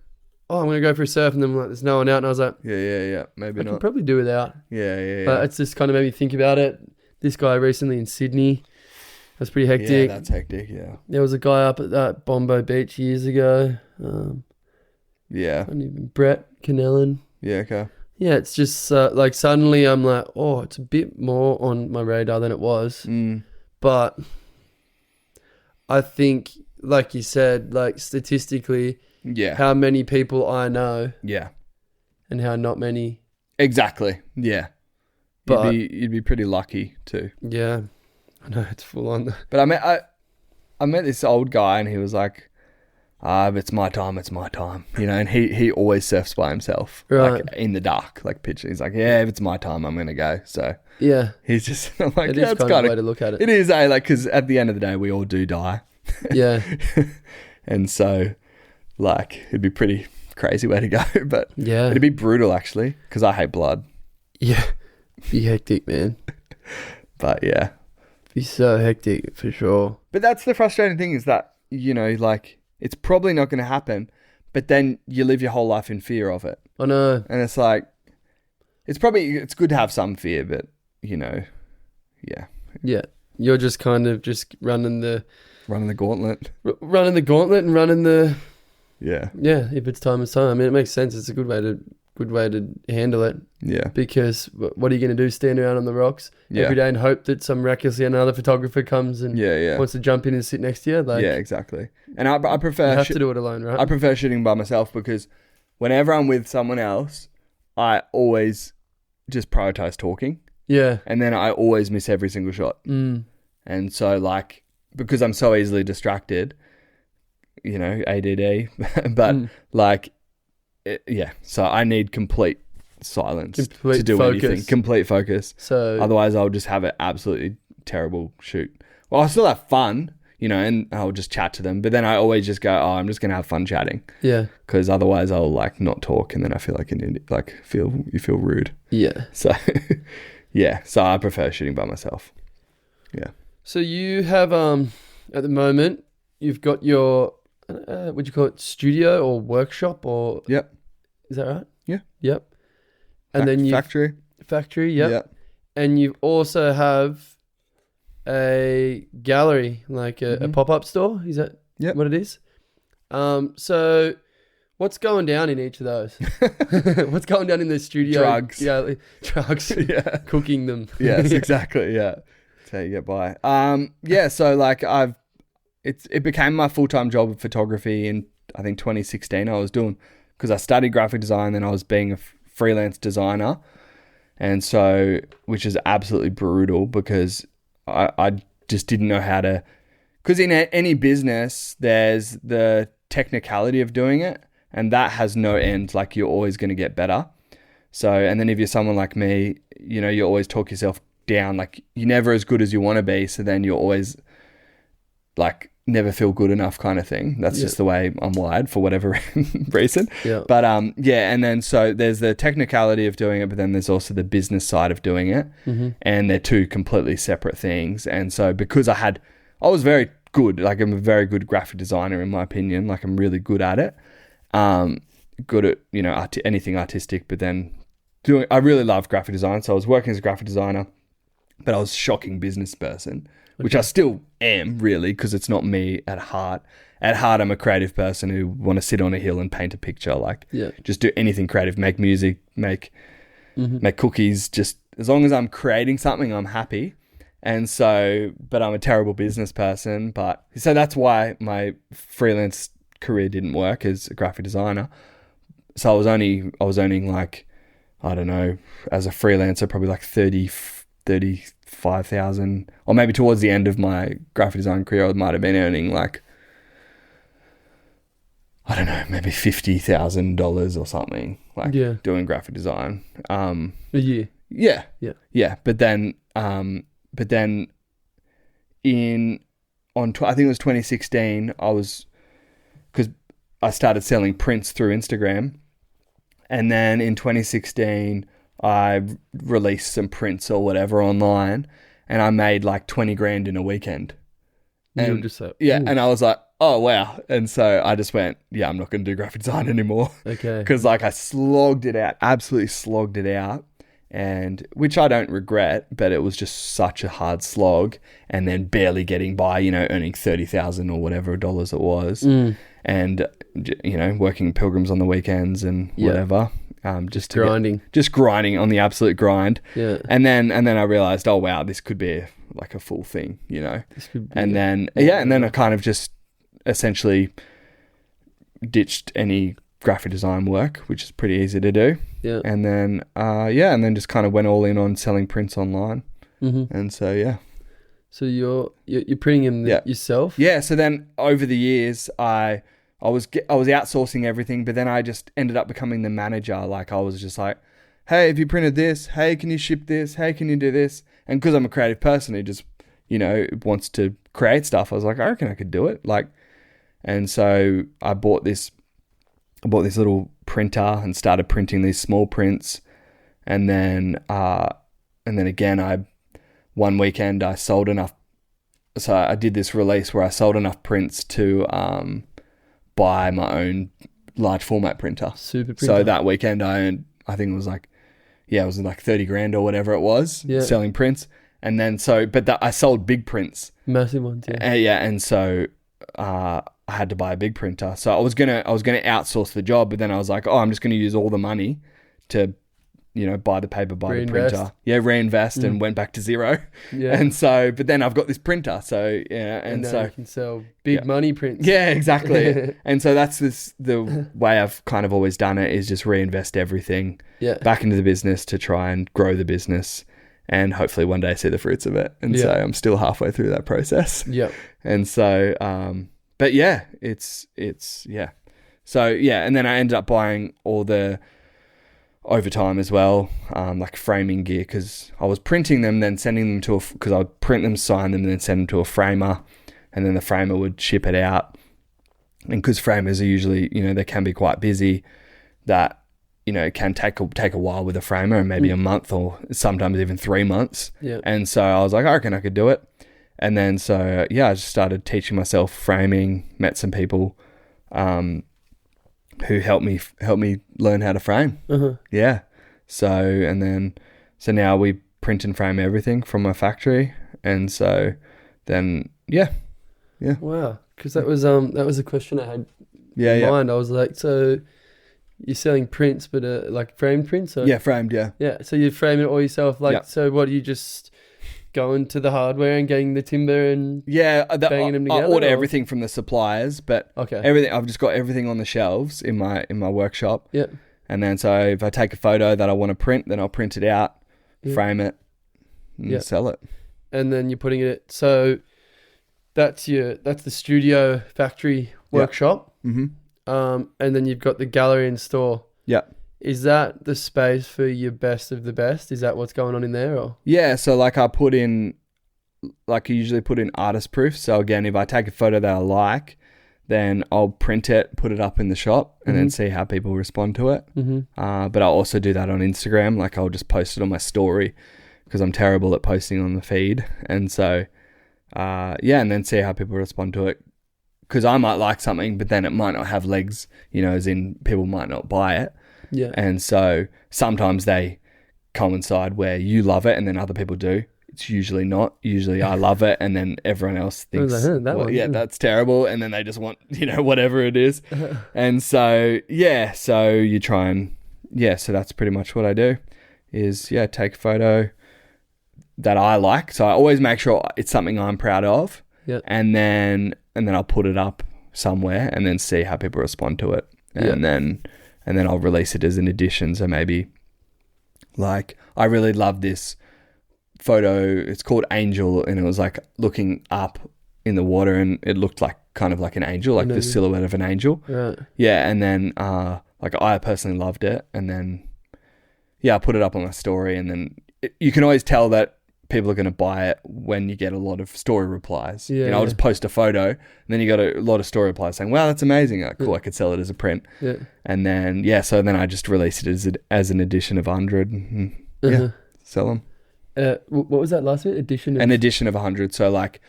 oh, I'm going to go for a surf. And then like, there's no one out. And I was like, yeah. Maybe I not. can probably do without. Yeah. But it's just kind of made me think about it. This guy recently in Sydney, that's pretty hectic. Yeah, that's hectic, yeah. There was a guy up at that Bombo Beach years ago. Brett Canellan. Yeah, okay. Yeah, it's just like suddenly I'm like, oh, it's a bit more on my radar than it was. But I think, like you said, like statistically, how many people I know, and how not many. Exactly. Yeah. But you'd be pretty lucky too. Yeah, I know it's full on. But I met this old guy, and he was like, if it's my time, it's my time. You know, and he always surfs by himself, right? Like in the dark, like pitching. He's like, if it's my time, I'm gonna go. So he's just I'm like, it is kind of a way to look at it. It is, like, because at the end of the day, we all do die. Yeah. And so, like, it'd be pretty crazy way to go, but it'd be brutal actually, because I hate blood. Yeah, be hectic, man. But yeah, be so hectic for sure. But that's the frustrating thing, is that, you know, like, it's probably not going to happen, but then you live your whole life in fear of it. I know. And it's like, it's good to have some fear, but yeah. Yeah. You're just kind of just running the gauntlet. Running the gauntlet and running the... Yeah. Yeah, if it's time, it's time. I mean, it makes sense. It's a good way to handle it. Yeah. Because what are you going to do? Stand around on the rocks every day and hope that some miraculously another photographer comes and wants to jump in and sit next to you? Like, yeah, exactly. And I prefer... You have to do it alone, right? I prefer shooting by myself because whenever I'm with someone else, I always just prioritize talking. Yeah. And then I always miss every single shot. And so, like, because I'm so easily distracted, ADD, but so I need complete silence to do anything. Complete focus. So otherwise I'll just have an absolutely terrible shoot. Well, I'll still have fun, and I'll just chat to them. But then I always just go, I'm just going to have fun chatting. Yeah. Because otherwise I'll not talk and then I feel like you feel rude. Yeah. So, so I prefer shooting by myself. Yeah. So you have, at the moment, you've got your, would you call it studio or workshop or? Yep. Is that right? Yeah. Yep. And then you factory. Yep. And you also have a gallery, like a pop-up store. Is that what it is? So what's going down in each of those? What's going down in the studio? Drugs. Yeah. Drugs. Yeah. Cooking them. Yes, exactly. Yeah. That's how you get by. So it became my full-time job of photography in, I think, 2016. I was doing, because I studied graphic design, then I was being a freelance designer. And so, which is absolutely brutal because I just didn't know how to, because in any business, there's the technicality of doing it, and that has no end. Like, you're always going to get better. So, and then if you're someone like me, you always talk yourself down. Like, you're never as good as you want to be. So then you're always like, never feel good enough kind of thing. That's just the way I'm wired for whatever reason. Yeah. But and then so there's the technicality of doing it, but then there's also the business side of doing it. And they're two completely separate things. And so because I was very good, like I'm a very good graphic designer in my opinion, like I'm really good at it. Good at, anything artistic, but then I really love graphic design. So I was working as a graphic designer, but I was a shocking business person. Which I still am, really, because it's not me at heart. At heart, I'm a creative person who want to sit on a hill and paint a picture. Just do anything creative, make music, make cookies. Just as long as I'm creating something, I'm happy. And so, but I'm a terrible business person. So that's why my freelance career didn't work as a graphic designer. So I was earning like, I don't know, as a freelancer, probably like 35,000, or maybe towards the end of my graphic design career, I might have been earning like, I don't know, maybe $50,000 or something, doing graphic design. A year. Yeah. But then I think it was 2016, because I started selling prints through Instagram, and then in 2016 I released some prints or whatever online, and I made like 20 grand in a weekend. And you were just like, and I was like, oh wow. And so I just went, I'm not going to do graphic design anymore. Okay. Because like I absolutely slogged it out, and which I don't regret, but it was just such a hard slog, and then barely getting by, earning 30,000 or whatever dollars it was, and working pilgrims on the weekends and whatever. Just grinding on the absolute grind. Yeah. And then I realized, oh wow, this could be like a full thing, and then I kind of just essentially ditched any graphic design work, which is pretty easy to do. Yeah. And then just kind of went all in on selling prints online. And so So you're printing them yourself? Yeah. So then over the years, I was outsourcing everything, but then I just ended up becoming the manager. Like I was just like, hey, have you printed this? Hey, can you ship this? Hey, can you do this? And because I'm a creative person who just, wants to create stuff, I was like, I reckon I could do it. And so I bought this little printer and started printing these small prints. And then again, one weekend I sold enough. So I did this release where I sold enough prints to, buy my own large format printer. Super printer. So that weekend I earned, I think it was like, it was like 30 grand or whatever it was selling prints. And then I sold big prints. Massive ones, and so I had to buy a big printer. So I was gonna outsource the job, but then I was like, I'm just gonna use all the money to, buy the paper, the printer. Yeah, reinvest and went back to zero. Yeah. And so, but then I've got this printer. So, and so you can sell big money prints. Yeah, exactly. And so that's the way I've kind of always done it, is just reinvest everything back into the business to try and grow the business and hopefully one day see the fruits of it. And so I'm still halfway through that process. Yeah. And so, but yeah, it's. So yeah, and then I ended up buying all the overtime as well, like framing gear, because I was printing them, then sending them because I would print them, sign them, and then send them to a framer, and then the framer would ship it out. And because framers are usually, they can be quite busy, that, it can take a while with a framer, and maybe a month or sometimes even 3 months. Yeah. And so I was like, I reckon I could do it. And then so, I just started teaching myself framing, met some people who helped me learn how to frame. Uh-huh. Yeah. So now we print and frame everything from my factory. And so then, yeah. Wow. Because that was a question I had in mind. I was like, so you're selling prints, but like framed prints? Or? Yeah, framed, yeah. Yeah, so you frame it all yourself. So what, do you just go into the hardware and getting the timber and banging them together? I order everything from the suppliers, but everything, I've just got everything on the shelves in my workshop. Yeah. And then so if I take a photo that I want to print, then I'll print it out, frame it, and sell it. And then you're putting it, so that's the studio factory workshop. Mm-hmm. And then you've got the gallery and store. Yeah. Is that the space for your best of the best? Is that what's going on in there? Or? Yeah. So I usually put in artist proof. So again, if I take a photo that I like, then I'll print it, put it up in the shop, and then see how people respond to it. Mm-hmm. But I'll also do that on Instagram. Like I'll just post it on my story, because I'm terrible at posting on the feed. And so, and then see how people respond to it. Because I might like something, but then it might not have legs, as in people might not buy it. Yeah. And so sometimes they coincide where you love it and then other people do. It's usually not. Usually I love it and then everyone else thinks, that's terrible. And then they just want, whatever it is. And so, so you try and, so that's pretty much what I do is, take a photo that I like. So I always make sure it's something I'm proud of. Yeah. And then I'll put it up somewhere and then see how people respond to it. And then I'll release it as an edition. So maybe like I really love this photo. It's called Angel, and it was like looking up in the water and it looked like kind of like an angel, like the silhouette of an angel. Right. Yeah. And then I personally loved it. And then I put it up on my story, and then you can always tell that people are going to buy it when you get a lot of story replies. I'll just post a photo and then you got a lot of story replies saying, wow, that's amazing. Cool. I could sell it as a print. Yeah. And then, so then I just released it as an edition of 100 and sell them. What was that last bit? An edition of 100. So like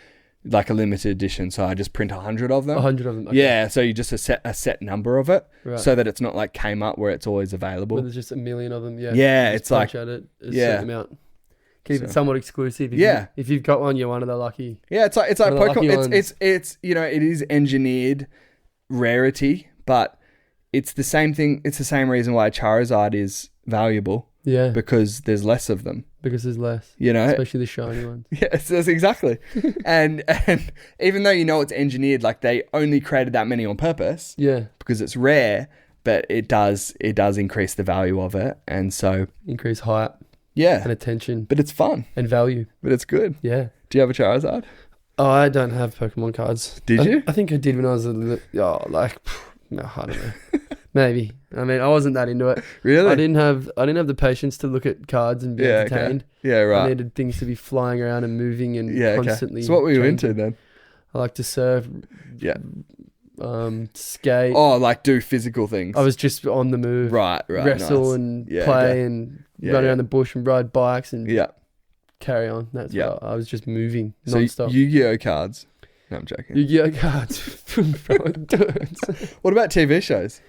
a limited edition. So I just print 100 of them. 100 of them. Okay. Yeah. So you just a set number of it, so that it's not like Kmart where it's always available. Where there's just a million of them. Yeah. Yeah. It's like, at it, a certain amount. Keep it somewhat exclusive. If you've got one, you're one of the lucky. Yeah, it's like Pokemon. It's it is engineered rarity, but it's the same thing. It's the same reason why Charizard is valuable. Yeah, because there's less of them. Because there's less. Especially the shiny ones. Yes, that's exactly. and even though it's engineered, like they only created that many on purpose. Yeah, because it's rare, but it does increase the value of it, and so increase hype. Yeah. And attention. But it's fun. And value. But it's good. Yeah. Do you have a Charizard? Oh, I don't have Pokemon cards. Did you? I think I did when I was I don't know. Maybe. I mean, I wasn't that into it. Really? I didn't have the patience to look at cards and be entertained. Okay. Yeah, right. I needed things to be flying around and moving and constantly. So what were you into then? I like to surf. Yeah. Skate. Oh, like do physical things. I was just on the move. Right. Wrestle and play and run around the bush and ride bikes and carry on. That's what I was just moving non-stop. So Yu-Gi-Oh cards. No, I'm joking. Yu-Gi-Oh cards from What about TV shows?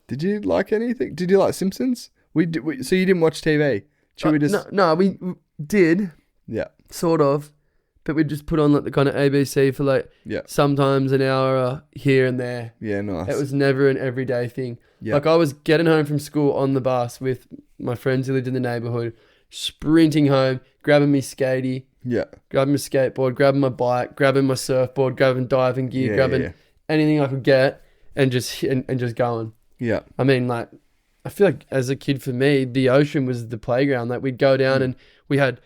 Did you like anything? Did you like Simpsons? So you didn't watch TV? Should we just? No, we did. Yeah. Sort of. But we just put on like the kind of ABC for like sometimes an hour here and there. Yeah, nice. It was never an everyday thing. Yeah. Like I was getting home from school on the bus with my friends who lived in the neighborhood, sprinting home, grabbing me skatey, grabbing my skateboard, grabbing my bike, grabbing my surfboard, grabbing diving gear, grabbing anything I could get, and just going. Yeah. I mean, like, I feel like as a kid, for me, the ocean was the playground. Like we'd go down and we had,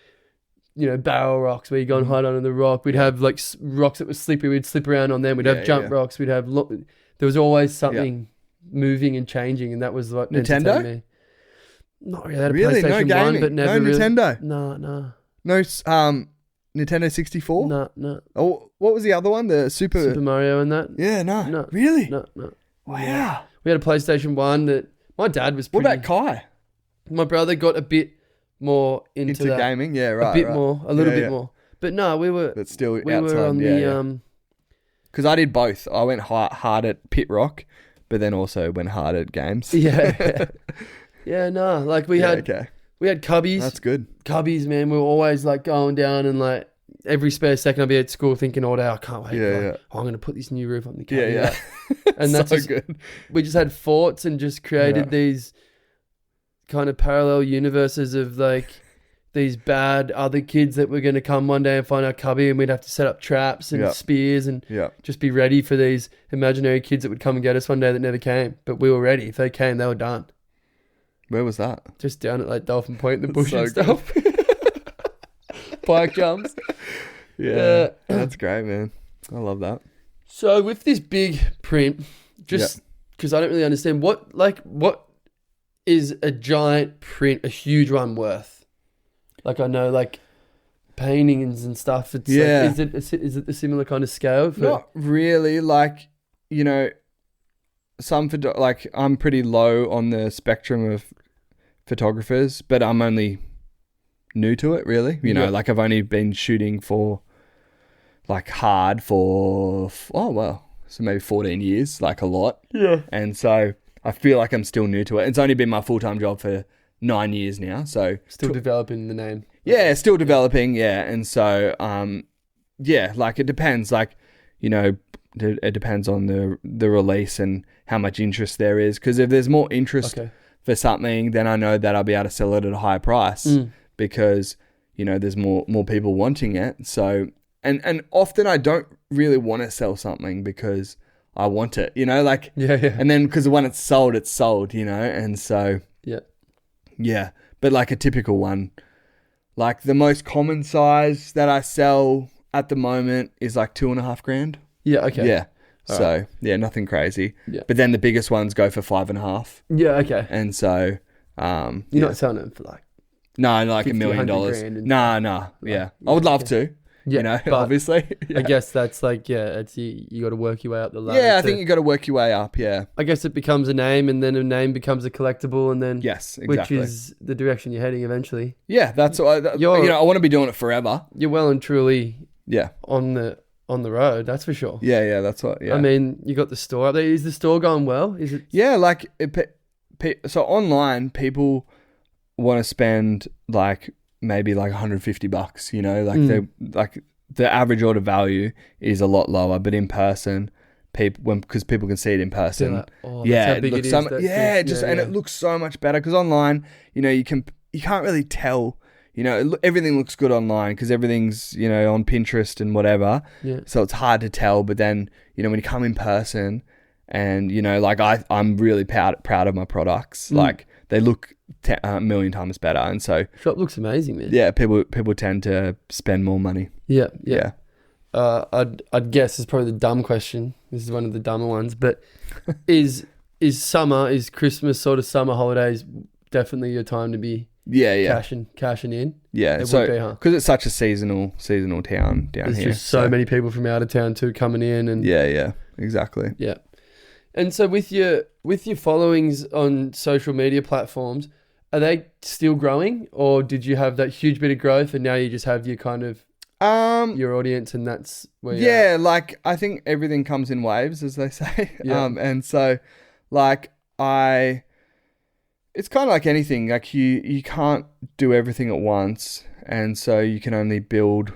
barrel rocks where you go and hide under the rock. We'd have like rocks that were slippery. We'd slip around on them. We'd have jump rocks. We'd have there was always something moving and changing, and that was what Nintendo. Me. Not really. I had a PlayStation no 1, but never no really. Nintendo. No. No, Nintendo 64. No. Oh, what was the other one? The Super Mario and that. Yeah, no. Really? No. Wow. We had a PlayStation 1 that my dad was. What about Kai? My brother got a bit more into that. Gaming. Yeah, right. A little bit more. But no, we were. But still, we were on the Because I did both. I went hard at Pit Rock, but then also went hard at games. Yeah. Like we had cubbies. That's good. Cubbies, man. We were always like going down and like every spare second I'd be at school thinking all day, I can't wait. I'm going to put this new roof on the cubby. Yeah. And that's so good. We just had forts and just created these kind of parallel universes of like these bad other kids that were going to come one day and find our cubby, and we'd have to set up traps and spears and just be ready for these imaginary kids that would come and get us one day that never came. But we were ready. If they came, they were done. Where was that? Just down at like Dolphin Point in the bush so and stuff. Bike jumps. Yeah, that's great, man. I love that. So with this big print, just because I don't really understand what is a giant print, a huge one worth? Like I know, like paintings and stuff. It's like, is it the similar kind of scale? Not really. Like like I'm pretty low on the spectrum of photographers, but I'm only new to it. Really, like I've only been shooting for like hard for so maybe 14 years, like a lot. Yeah, and so I feel like I'm still new to it. It's only been my full-time job for 9 years now, so still developing the name. Yeah, still developing. Yeah, and so like it depends. Like it depends on the release and how much interest there is. Because if there's more interest for something, then I know that I'll be able to sell it at a higher price because there's more people wanting it. So and often I don't really want to sell something because I want it. Like and then because when it's sold, and so yeah. But like a typical one, like the most common size that I sell at the moment is like $2,500. Yeah. Okay. Yeah. All so right. Yeah, nothing crazy. Yeah. But then the biggest ones go for $5.5. Yeah. Okay. And so, you're not selling them for like like $1 million. No. Yeah. I would love to. Yeah, but obviously. Yeah. I guess that's like, it's you got to work your way up the ladder. Yeah, I think you got to work your way up. Yeah. I guess it becomes a name, and then a name becomes a collectible, and then yes, exactly. Which is the direction you're heading eventually. Yeah, that's what I want to be doing it forever. You're well and truly on the road, that's for sure. Yeah, that's what. Yeah. I mean, you got the store up there. Is the store going well? Is it? Yeah, like so online people want to spend like maybe like $150, like the average order value is a lot lower, but in person, because people can see it in person. Like, that's how big it is. And it looks so much better because online, you can't really tell. Everything looks good online because everything's on Pinterest and whatever. Yeah. So it's hard to tell. But then when you come in person, and like I'm really proud of my products. Like they look a million times better, and so shop looks amazing, man. Yeah, people tend to spend more money. Yeah. I'd guess it's probably the dumb question. This is one of the dumber ones, but is Christmas sort of summer holidays definitely your time to be cashing in? Yeah, it so would be, huh? Because it's such a seasonal town down There's here. There's just so many people from out of town too coming in, and yeah, exactly. Yeah. And so with your followings on social media platforms, are they still growing, or did you have that huge bit of growth and now you just have your kind of your audience and that's where you're at? Like I think everything comes in waves, as they say. Yeah. And so like it's kind of like anything. Like you can't do everything at once, and so you can only build.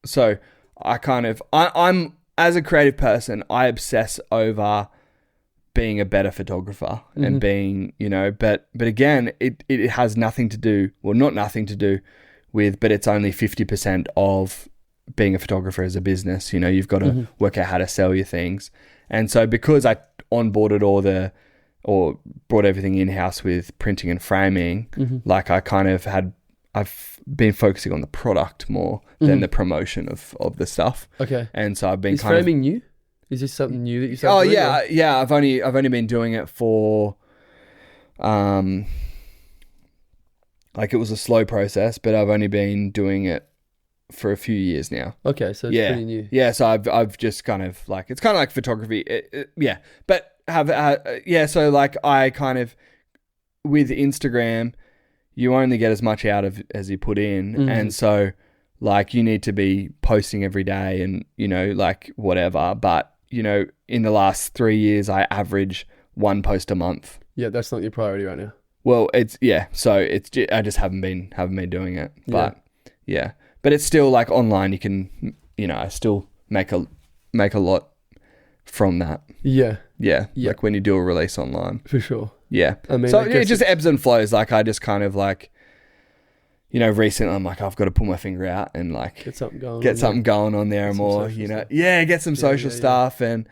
So I'm as a creative person, I obsess over being a better photographer and being, but again, it has nothing to do, well, not nothing to do with, but it's only 50% of being a photographer as a business. You've got to work out how to sell your things. And so because I onboarded or brought everything in-house with printing and framing, like I've been focusing on the product more than the promotion of the stuff. Okay. And so I've been Is framing new? Is this something new that you started doing? Oh yeah. I've only been doing it for, like it was a slow process, but I've only been doing it for a few years now. Okay, so it's pretty new. Yeah, so I've just kind of like, it's kind of like photography. Yeah, but so like I kind of, with Instagram, you only get as much out of as you put in, and so like you need to be posting every day and like whatever, but in the last 3 years I average 1 post a month. Yeah, that's not your priority right now. Well, so I just haven't been doing it, but yeah. But it's still like online. You can, I still make a lot from that. Yeah. Yeah. Like when you do a release online. For sure. Yeah. I mean, so it just ebbs and flows. Like I just kind of like, recently I'm like, I've got to pull my finger out and like get something going on there more, get some social stuff and,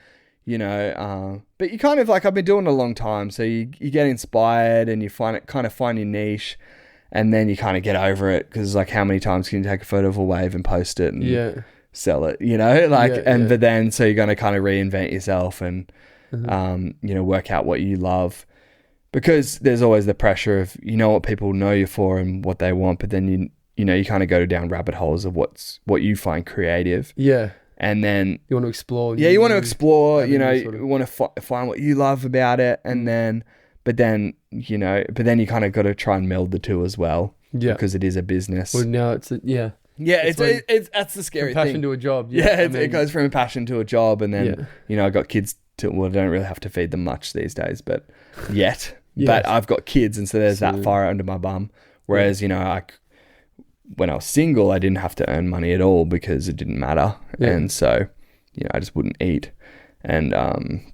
but you kind of like, I've been doing it a long time. So you get inspired and you find your niche. And then you kind of get over it because like how many times can you take a photo of a wave and post it and sell it, but then so you're going to kind of reinvent yourself and, work out what you love, because there's always the pressure of, what people know you for and what they want. But then, you kind of go down rabbit holes of what you find creative. Yeah. And then you want to explore. Yeah. You want to explore, you want to find what you love about it. And then, But then you kind of got to try and meld the two as well. Yeah. Because it is a business. Well, now it's it's that's the scary thing. Passion to a job. Yeah. It goes from a passion to a job. And then, I got kids I don't really have to feed them much these days, but yet. Yes. But I've got kids, and so there's that fire under my bum. Whereas, when I was single, I didn't have to earn money at all because it didn't matter. Yeah. And so, I just wouldn't eat. And,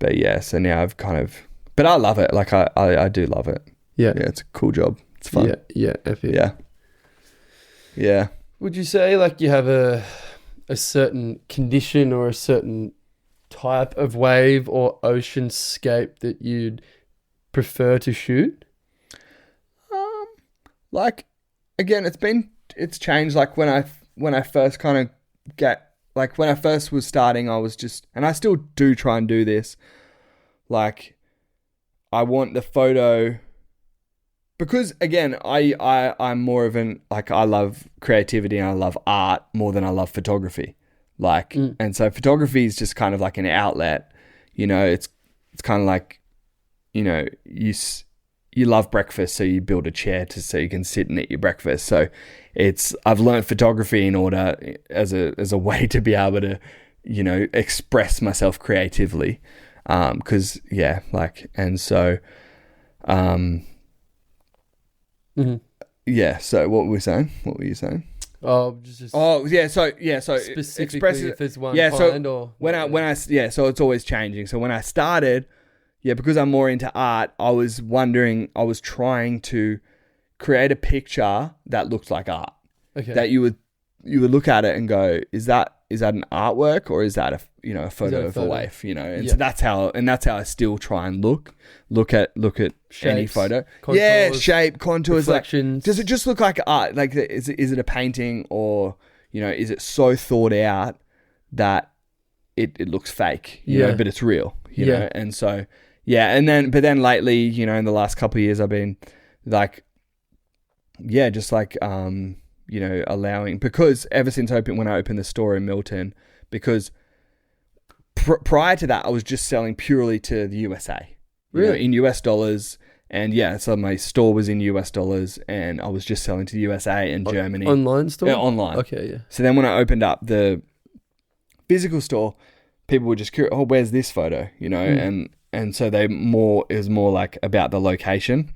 but yeah, so now I've kind of, but I love it. Like I do love it. Yeah. Yeah. It's a cool job. It's fun. Yeah. Yeah. Epic. Yeah. Yeah. Would you say like you have a certain condition or a certain type of wave or oceanscape that you'd prefer to shoot? Like again, it's changed. Like when I first kind of when I first was starting, I was just, and I still do try and do this. Like I want the photo, because again, I'm more of an, like I love creativity and I love art more than I love photography. Like, and so photography is just kind of like an outlet, it's kind of like, you love breakfast, so you build a chair so you can sit and eat your breakfast. So I've learned photography in order as a way to be able to, express myself creatively. So, so what were you saying? So specifically if there's one kind so it's always changing. So when I started, because I'm more into art, I was trying to create a picture that looked like art. Okay. That you would look at it and go, is that an artwork or is that a photo of a wave, And so that's how I still try and look at shapes, any photo. Contours, shape, contours, reflections. Like, does it just look like art? Like, is it a painting, or is it so thought out that it looks fake, but it's real, you know? And so, but then lately, in the last couple of years, I've been like, just like, allowing, because ever since when I opened the store in Milton, because prior to that, I was just selling purely to the USA, in US dollars. And so my store was in US dollars, and I was just selling to the USA and Germany. Online store? Yeah, online. Okay, yeah. So then when I opened up the physical store, people were just curious, where's this photo? so it was more like about the location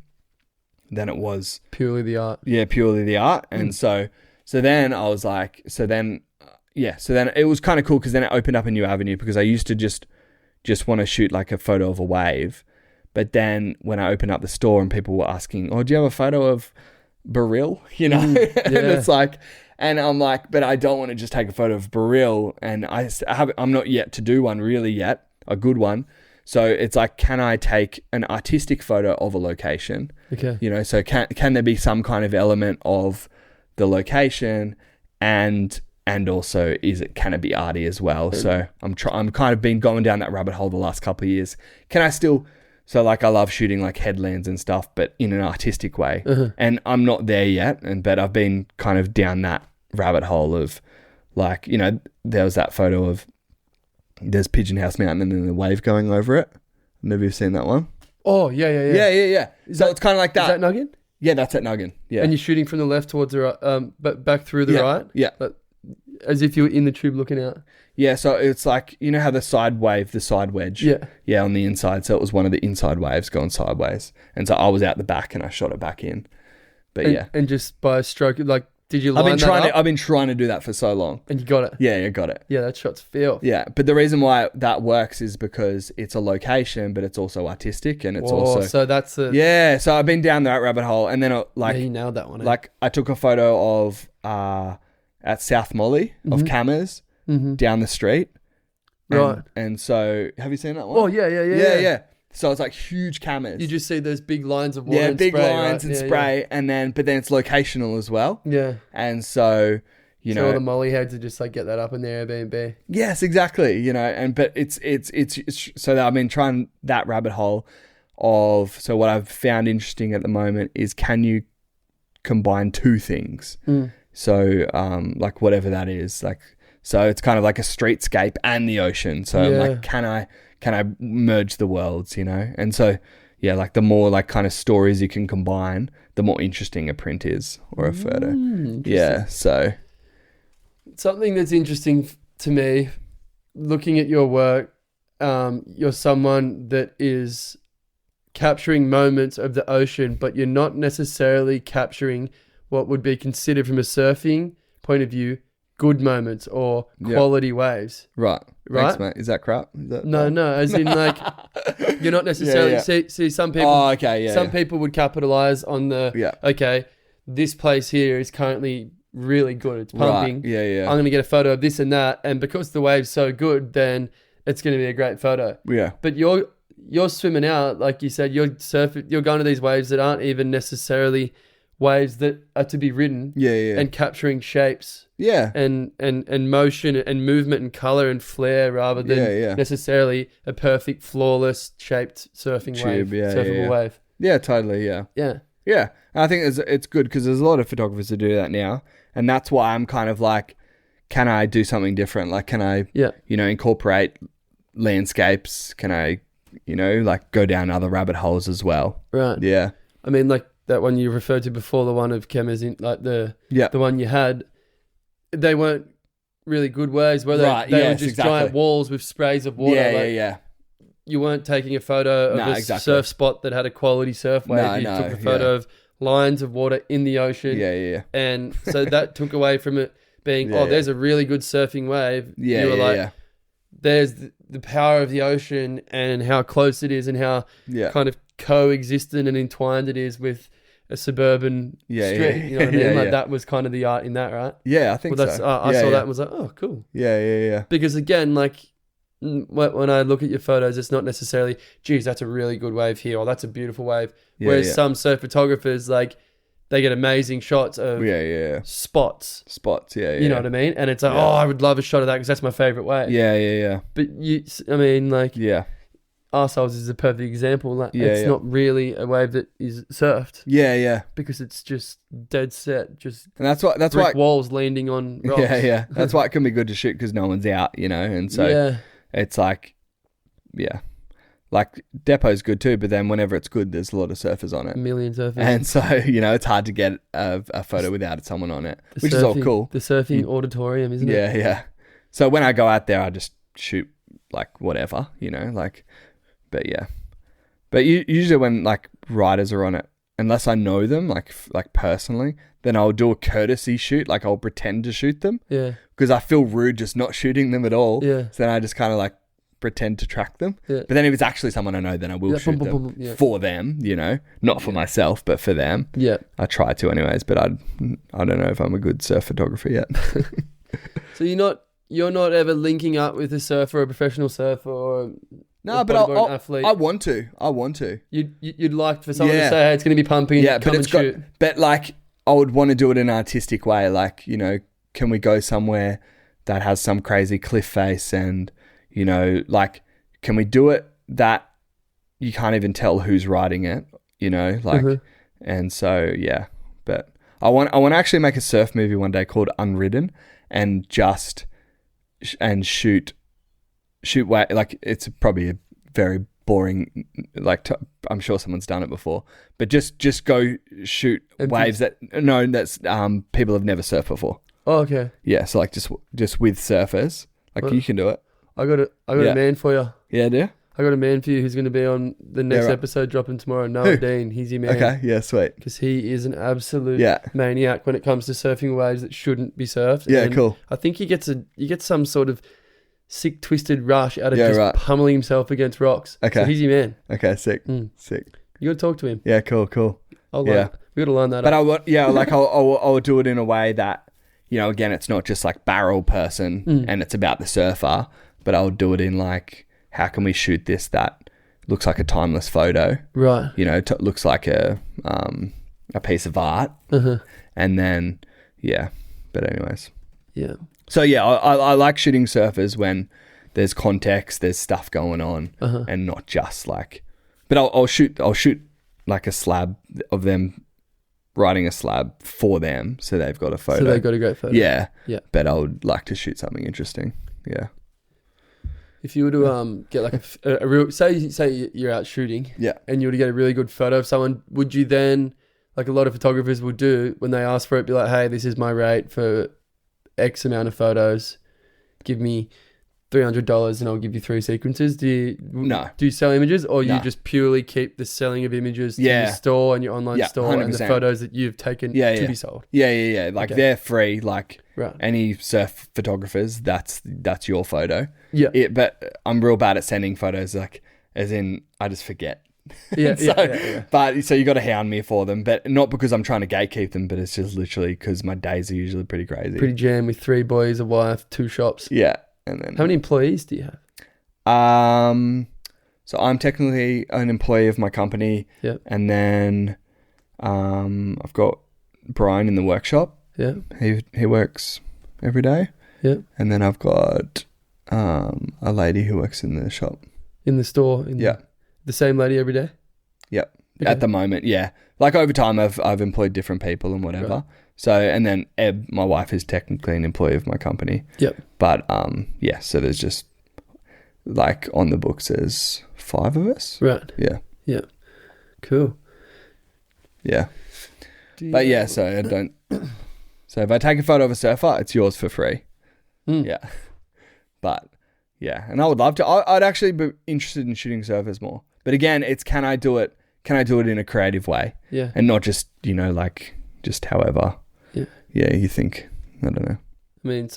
than it was purely the art. Yeah, purely the art. And so then I was like, so then it was kind of cool because then it opened up a new avenue, because I used to just want to shoot like a photo of a wave. But then when I opened up the store and people were asking, oh, do you have a photo of Baril? You know? And it's like, and I'm like, but I don't want to just take a photo of Baril. And I'm not yet to do one really yet, a good one. So it's like, can I take an artistic photo of a location? Okay. You know, so can there be some kind of element of the location, and also can it be arty as well? So I'm kind of been going down that rabbit hole the last couple of years. Can I still, so like I love shooting like headlands and stuff, but in an artistic way. And I'm not there yet, but I've been kind of down that rabbit hole of like, you know, there was that photo of there's Pigeon House Mountain and then the wave going over it. Have you seen that one? Oh, yeah. Yeah. So it's kind of like that. Is that Nuggin? Yeah, that's at Nuggin. Yeah. And you're shooting from the left towards the right, but back through the right? Yeah. But as if you were in the tube looking out. Yeah, so it's like, you know how the side wedge? Yeah, on the inside. So it was one of the inside waves going sideways. And so I was out the back and I shot it back in. But And just by a stroke, like, did you line I've been trying to do that for so long. And you got it? Yeah, got it. Yeah, that shot's feel. Yeah, but the reason why that works is because it's a location, but it's also artistic, and it's also... So that's the... Yeah, so I've been down that rabbit hole, and then you nailed that one. Like, I took a photo of, at South Molly, of Cammers, down the street. Right. And so, have you seen that one? Oh, yeah. So it's like huge cameras. You just see those big lines of water and big spray, lines and spray, and then it's locational as well. Yeah. And so, you know, all the molly heads are just like, get that up in the Airbnb. Yes, exactly. You know, but it's so that I've been trying that rabbit hole of, so what I've found interesting at the moment is, can you combine two things? So, like whatever that is, like, so it's kind of like a streetscape and the ocean. So I'm like, can I merge the worlds, you know? And so, yeah, like the more like kind of stories you can combine, the more interesting a print is, or a photo. Yeah. So something that's interesting to me, looking at your work, you're someone that is capturing moments of the ocean, but you're not necessarily capturing what would be considered from a surfing point of view good moments or quality waves. Right? Thanks, mate. Is that crap? No, as in like you're not necessarily see some people. Oh, okay, some people would capitalize on the okay, this place here is currently really good. It's pumping. Right. Yeah. I'm gonna get a photo of this and that, and because the wave's so good, then it's gonna be a great photo. Yeah. But you're swimming out, like you said, you're going to these waves that aren't even necessarily waves that are to be ridden. Yeah. And capturing shapes. Yeah. And motion and movement and color and flair rather than necessarily a perfect, flawless shaped surfing surfable wave. Yeah, totally. Yeah. Yeah. Yeah. And I think it's good because there's a lot of photographers that do that now. And that's why I'm kind of like, can I do something different? Like, can I, incorporate landscapes? Can I, like go down other rabbit holes as well? Right. Yeah. I mean, like that one you referred to before, the one of Kemmers, like the one you had, they weren't really good waves, were they? Right, they were just giant walls with sprays of water. Yeah. You weren't taking a photo of a surf spot that had a quality surf wave. You took a photo of lines of water in the ocean. Yeah. And so that took away from it being, there's a really good surfing wave. You were like, there's the power of the ocean and how close it is and how kind of coexistent and entwined it is with a suburban street. You know what I mean? Like that was kind of the art in that, right? Yeah, I think so. I saw that and was like, oh, cool. Yeah. Because again, like when I look at your photos, it's not necessarily, geez, that's a really good wave here, or that's a beautiful wave. Whereas some surf photographers, like, they get amazing shots of spots. You know what I mean? And it's like, oh, I would love a shot of that because that's my favorite wave. Yeah. But Arseholes is a perfect example. Like, it's not really a wave that is surfed. Yeah. Because it's just dead set, and that's why walls landing on rocks. Yeah. That's why it can be good to shoot because no one's out, and so it's like, like Depot's good too, but then whenever it's good, there's a lot of surfers on it. A million surfers. And so, it's hard to get a photo without someone on it, which is all cool. The surfing auditorium, isn't it? Yeah. So when I go out there, I just shoot like whatever, like, But yeah. But usually when like riders are on it, unless I know them like personally, then I'll do a courtesy shoot. Like I'll pretend to shoot them. Yeah. Because I feel rude just not shooting them at all. Yeah. So then I just kind of like pretend to track them. Yeah. But then if it's actually someone I know, then I will shoot them for them, you know, not for myself, but for them. Yeah. I try to anyways, but I don't know if I'm a good surf photographer yet. So you're not ever linking up with a surfer, a professional surfer, or no, but athlete. I want to. You'd like for someone to say, "Hey, it's going to be pumping." Yeah, come and shoot. But like, I would want to do it in an artistic way. Like, you know, can we go somewhere that has some crazy cliff face, and you know, like, can we do it that you can't even tell who's riding it? You know, like, and so yeah. But I want to actually make a surf movie one day called Unridden, and just shoot way, like it's probably a very boring, like I'm sure someone's done it before, but just go shoot waves that's people have never surfed before. Oh, okay. Yeah, so like just with surfers, like you can do it. I got a man for you. Yeah, do you? I got a man for you who's going to be on the next episode dropping tomorrow. Noah Dean, he's your man. Okay, yeah, sweet. Because he is an absolute maniac when it comes to surfing waves that shouldn't be surfed. Yeah, and cool. I think he gets some sort of sick, twisted rush out of just pummeling himself against rocks. Okay. So he's your man. Okay, sick. Sick. You got to talk to him. Yeah, cool. We got to line that up. But I'll do it in a way that, you know, again, it's not just like barrel person and it's about the surfer, but I'll do it in like, how can we shoot this that looks like a timeless photo, right? You know, looks like a piece of art, and then But anyways, yeah. So yeah, I like shooting surfers when there's context, there's stuff going on, and not just like. But I'll shoot like a slab of them riding a slab for them, so they've got a photo. So they've got a great photo. Yeah. But I would like to shoot something interesting. Yeah. If you were to get like a real, say you're out shooting, and you were to get a really good photo of someone, would you then, like a lot of photographers would do when they ask for it, be like, hey, this is my rate for X amount of photos, give me $300 and I'll give you 3 sequences? Do you sell images, or you just purely keep the selling of images to your store and your online store 100%. And the photos that you've taken to be sold? Yeah. Like they're free. Like any surf photographers, that's your photo. Yeah. But I'm real bad at sending photos, like as in I just forget. But so you got to hound me for them, but not because I'm trying to gatekeep them, but it's just literally because my days are usually pretty crazy. Pretty jammed with 3 boys, a wife, 2 shops. Yeah. And then, how many employees do you have? So I'm technically an employee of my company. Yep. And then I've got Brian in the workshop. Yeah. He works every day. Yeah. And then I've got a lady who works in the shop. In the store? The same lady every day? Yep. Okay. At the moment, yeah. Like over time I've employed different people and whatever. Right. So, and then Eb, my wife, is technically an employee of my company. Yep. But, so there's just, like, on the books, there's 5 of us. Right. Yeah. Yeah. Cool. Yeah. But, yeah, so I don't... So if I take a photo of a surfer, it's yours for free. Yeah. But, yeah. And I would love to... I'd actually be interested in shooting surfers more. But, again, it's can I do it in a creative way? Yeah. And not just, you know, like, just however... Yeah, you think, I don't know. I mean,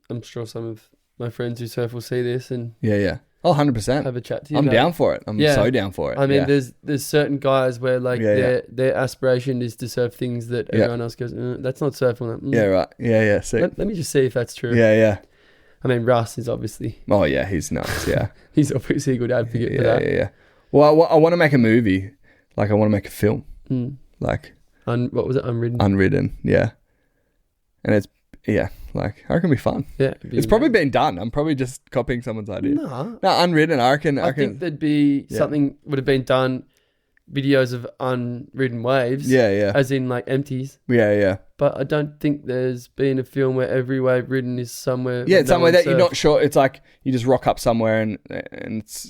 I'm sure some of my friends who surf will see this and... Yeah. Oh, 100%. Have a chat to you. I'm down for it. I'm so down for it. I mean, there's certain guys where like their aspiration is to surf things that everyone else goes, that's not surfing. Yeah, right. Yeah. Let me just see if that's true. Yeah. I mean, Russ is obviously... Oh, yeah, he's nuts, yeah. He's obviously a good advocate for that. Yeah. Well, I want to make a movie. Like, I want to make a film. Like... what was it? Unridden? Unridden, yeah. And it's, like, I reckon it'll be fun. Yeah. It's probably been done. I'm probably just copying someone's idea. No, Unridden, I reckon. I think there'd be something would have been done, videos of unridden waves. Yeah. As in, like, empties. Yeah. But I don't think there's been a film where every wave ridden is somewhere. Yeah, it's somewhere that you're not sure. It's like you just rock up somewhere and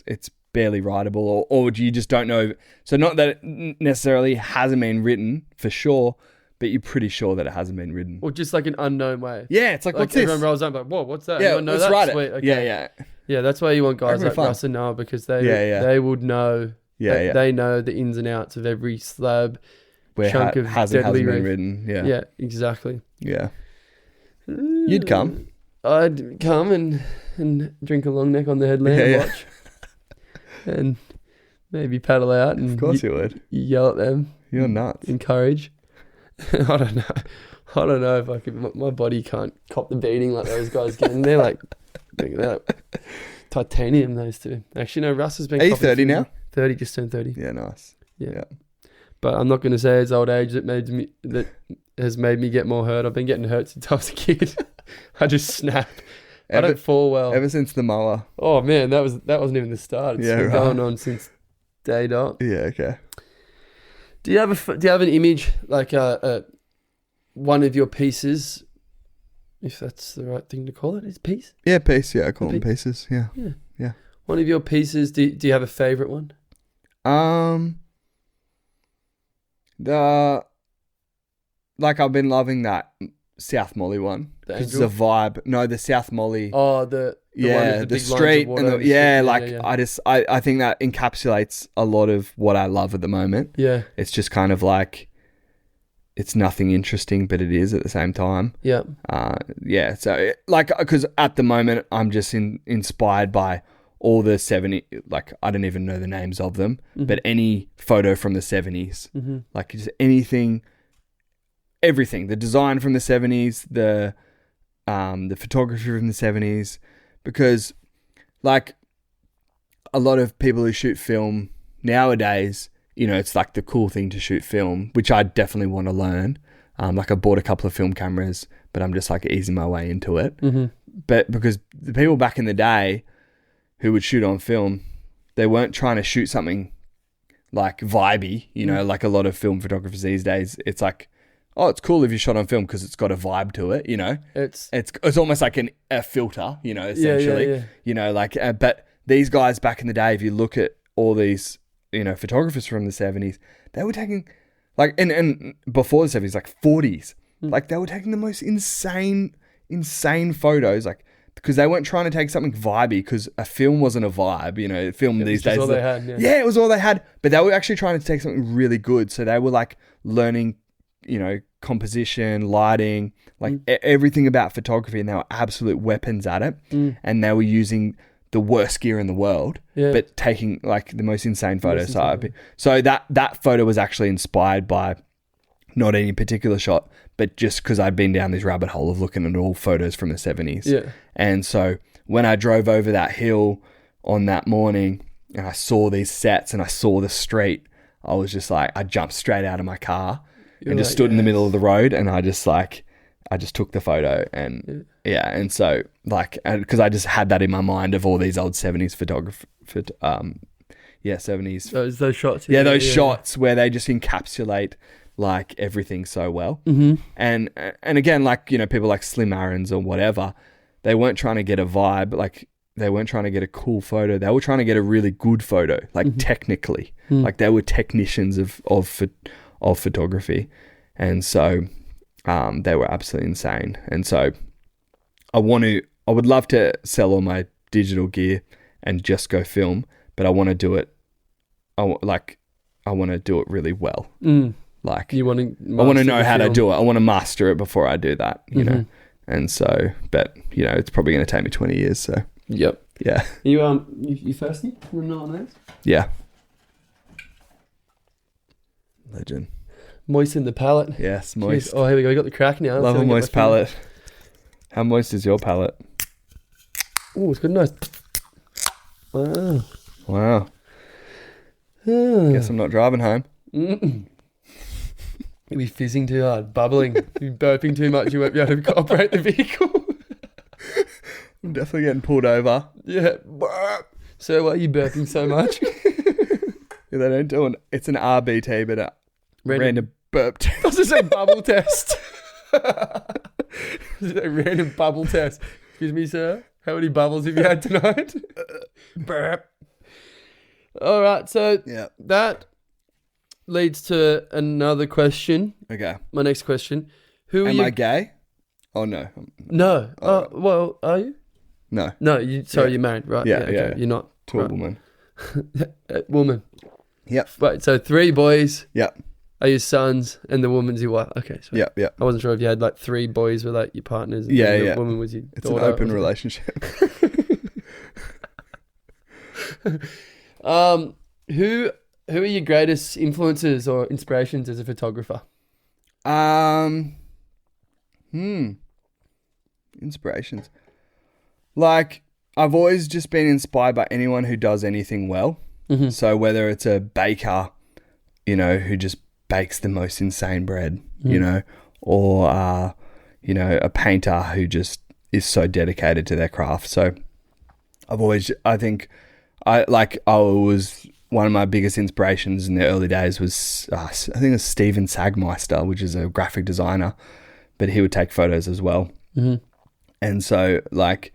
it's barely rideable, or you just don't know. So not that it necessarily hasn't been written for sure, but you're pretty sure that it hasn't been ridden. Or just like an unknown wave. Yeah, it's like what's this? Everyone rolls up like, whoa, what's that? Yeah, Anyone know let's that? ride it. Sweet. Okay. Yeah. Yeah, that's why you want guys like fun. Russ and Noah, because they would know. Yeah. They know the ins and outs of every slab, Where chunk of hasn't deadly been reef. ridden. Yeah. Yeah, exactly. Yeah. You'd come. I'd come and drink a long neck on the headland and watch. And maybe paddle out. And Of course you would. Yell at them. You're nuts. Encourage. I don't know if I could. My body can't cop the beating like those guys getting. They're like titanium, those two. Actually, no, Russ has been. Are you 30 now? 30, just turned 30. Yeah, nice. Yeah. But I'm not going to say it's old age that has made me get more hurt. I've been getting hurt since I was a kid. I just snap. I don't fall well. Ever since the mower. Oh man, that wasn't even the start. It's been going on since day dot. Yeah. Okay. Do you have an image, like one of your pieces, if that's the right thing to call it? Is piece? Yeah, piece. Yeah, I call them pieces. Yeah. One of your pieces. Do you have a favorite one? I've been loving that South Molly one. It's the vibe. No, the South Molly. Oh, the one with the big street lines of water and I think that encapsulates a lot of what I love at the moment. Yeah. It's just kind of like, it's nothing interesting, but it is at the same time. Yeah. So because at the moment I'm just inspired by all the 70, like I don't even know the names of them, but any photo from the 70s, like just anything, everything, the design from the 70s, the photography from the 70s, because like a lot of people who shoot film nowadays, it's like the cool thing to shoot film, which I definitely want to learn. Like I bought a couple of film cameras, but I'm just like easing my way into it. But because the people back in the day who would shoot on film, they weren't trying to shoot something like vibey, like a lot of film photographers these days. It's like, oh, it's cool if you shot on film because it's got a vibe to it, It's almost like a filter, essentially. Yeah. But these guys back in the day, if you look at all these, photographers from the 70s, they were taking and before the 70s, like 40s, like they were taking the most insane photos, like, because they weren't trying to take something vibey, because a film wasn't a vibe, film these days. It was all they had, it was all they had, but they were actually trying to take something really good. So they were like learning, composition, lighting, like everything about photography, and they were absolute weapons at it. And they were using the worst gear in the world, but taking like the most insane photos. So that photo was actually inspired by not any particular shot, but just because I'd been down this rabbit hole of looking at all photos from the 70s. Yeah. And so when I drove over that hill on that morning and I saw these sets and I saw the street, I was just like, I jumped straight out of my car and just stood in the middle of the road, and I just took the photo, and and so because I just had that in my mind of all these old 70s photography, 70s. Those shots. Those shots where they just encapsulate like everything so well. And again, like, people like Slim Aarons or whatever, they weren't trying to get a vibe, like they weren't trying to get a cool photo. They were trying to get a really good photo, like technically, like they were technicians of photography. And so they were absolutely insane. And so I would love to sell all my digital gear and just go film, but I want to do it. I want to do it really well. Like I want to know how to do it. I want to master it before I do that, know? And so, but it's probably going to take me 20 years. So, yep. Yeah. You thirsty? You want to know on those? Yeah. Legend. Moisten the palate. Yes, moist. Jeez. Oh, here we go. We got the crack now. Love a moist palate. How moist is your palate? Oh, it's good. Nice. Wow. Guess I'm not driving home. You'll be fizzing too hard, bubbling. You'll be burping too much. You won't be able to operate the vehicle. I'm definitely getting pulled over. Yeah. So why are you burping so much? They don't do it. It's an RBT, but a random burp test. I was just saying bubble test. A random bubble test. Excuse me, sir. How many bubbles have you had tonight? Burp. All right. So that leads to another question. Okay. My next question. Who are Am you? I gay? Oh, no. No. Oh, well, are you? No. No, you're married, right? Yeah, okay. yeah. You're not. To a woman. Woman. Yep. Right, so 3 boys Yep. are your sons and the woman's your wife. Okay, so Yep, yep. I wasn't sure if you had like 3 boys were like your partners and Yeah, then the yeah. woman was your It's daughter. an open relationship. Who are your greatest influences or inspirations as a photographer? Inspirations. Like, I've always just been inspired by anyone who does anything well. Mm-hmm. So whether it's a baker, who just bakes the most insane bread, or, a painter who just is so dedicated to their craft. So I was one of my biggest inspirations in the early days was, I think it was Steven Sagmeister, which is a graphic designer, but he would take photos as well. Mm-hmm. And so, like,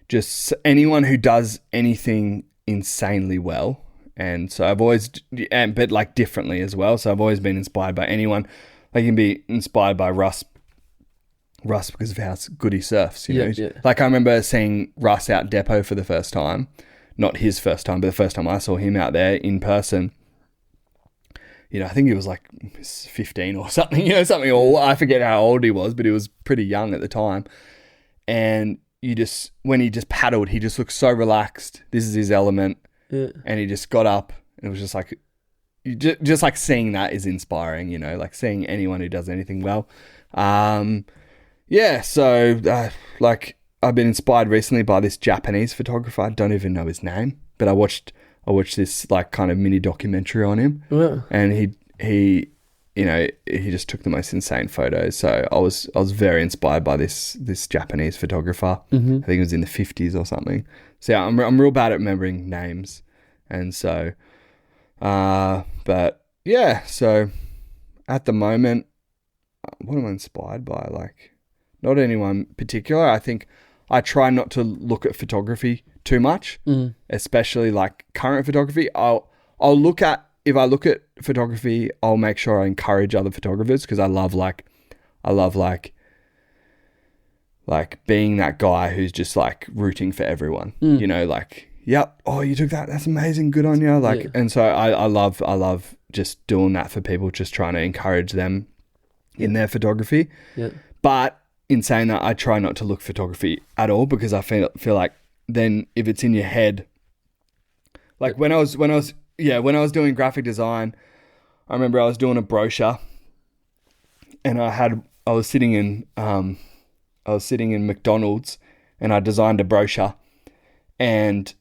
just anyone who does anything insanely well. And so I've always, but like differently as well. So I've always been inspired by anyone. I can be inspired by Russ because of how good he surfs, you know. Yeah. Like, I remember seeing Russ out depot for the first time. Not his first time, but the first time I saw him out there in person. I think he was like 15 or something, or I forget how old he was, but he was pretty young at the time. And when he just paddled, he just looked so relaxed. This is his element. Yeah. And he just got up and it was just like, just like seeing that is inspiring, like seeing anyone who does anything well. So like I've been inspired recently by this Japanese photographer. I don't even know his name, but I watched this like kind of mini documentary on him. Wow. And he just took the most insane photos. So I was very inspired by this Japanese photographer. Mm-hmm. I think it was in the 50s or something. So yeah, I'm real bad at remembering names. And so, but yeah, so at the moment, what am I inspired by? Like, not anyone particular. I think I try not to look at photography too much, especially like current photography. If I look at photography, I'll make sure I encourage other photographers because I love being that guy who's just like rooting for everyone, like, yep, oh, you took that, that's amazing, good on you. Like, yeah. And so I love just doing that for people, just trying to encourage them in their photography. Yeah. But in saying that, I try not to look photography at all because I feel like then if it's in your head, like when I was doing graphic design, I remember I was doing a brochure and I was sitting in McDonald's and I designed a brochure and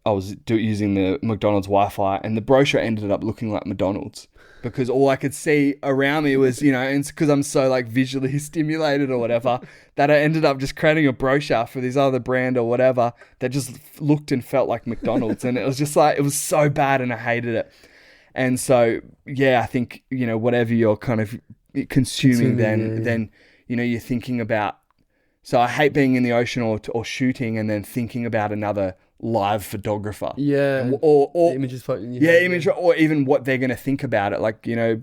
I was using the McDonald's Wi-Fi and the brochure ended up looking like McDonald's because all I could see around me was, and it's because I'm so like visually stimulated or whatever that I ended up just creating a brochure for this other brand or whatever that just looked and felt like McDonald's. And it was just like, it was so bad and I hated it. And so, yeah, I think, whatever you're kind of consuming then, you're thinking about, so I hate being in the ocean or shooting and then thinking about another live photographer. Yeah. Or the images floating in your head, image, or even what they're going to think about it. Like, I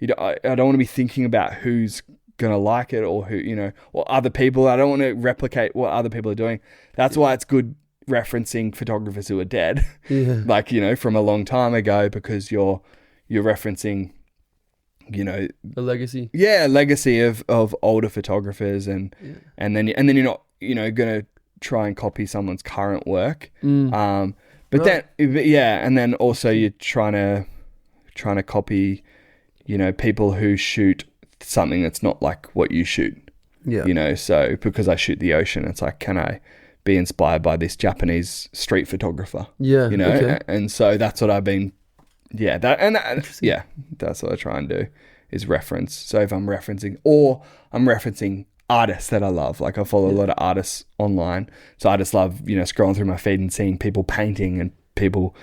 don't want to be thinking about who's going to like it or who, or other people. I don't want to replicate what other people are doing. That's why it's good referencing photographers who are dead, like, from a long time ago, because you're referencing, a legacy. Yeah, a legacy of older photographers and then you're not, going to try and copy someone's current work. And then also you're trying to copy, people who shoot something that's not like what you shoot. Yeah. So because I shoot the ocean, it's like, can I be inspired by this Japanese street photographer? Yeah. Okay. And so that's what I've been. Yeah. That's what I try and do is reference. So if I'm referencing artists that I love, like I follow a lot of artists online. So I just love, scrolling through my feed and seeing people painting and people,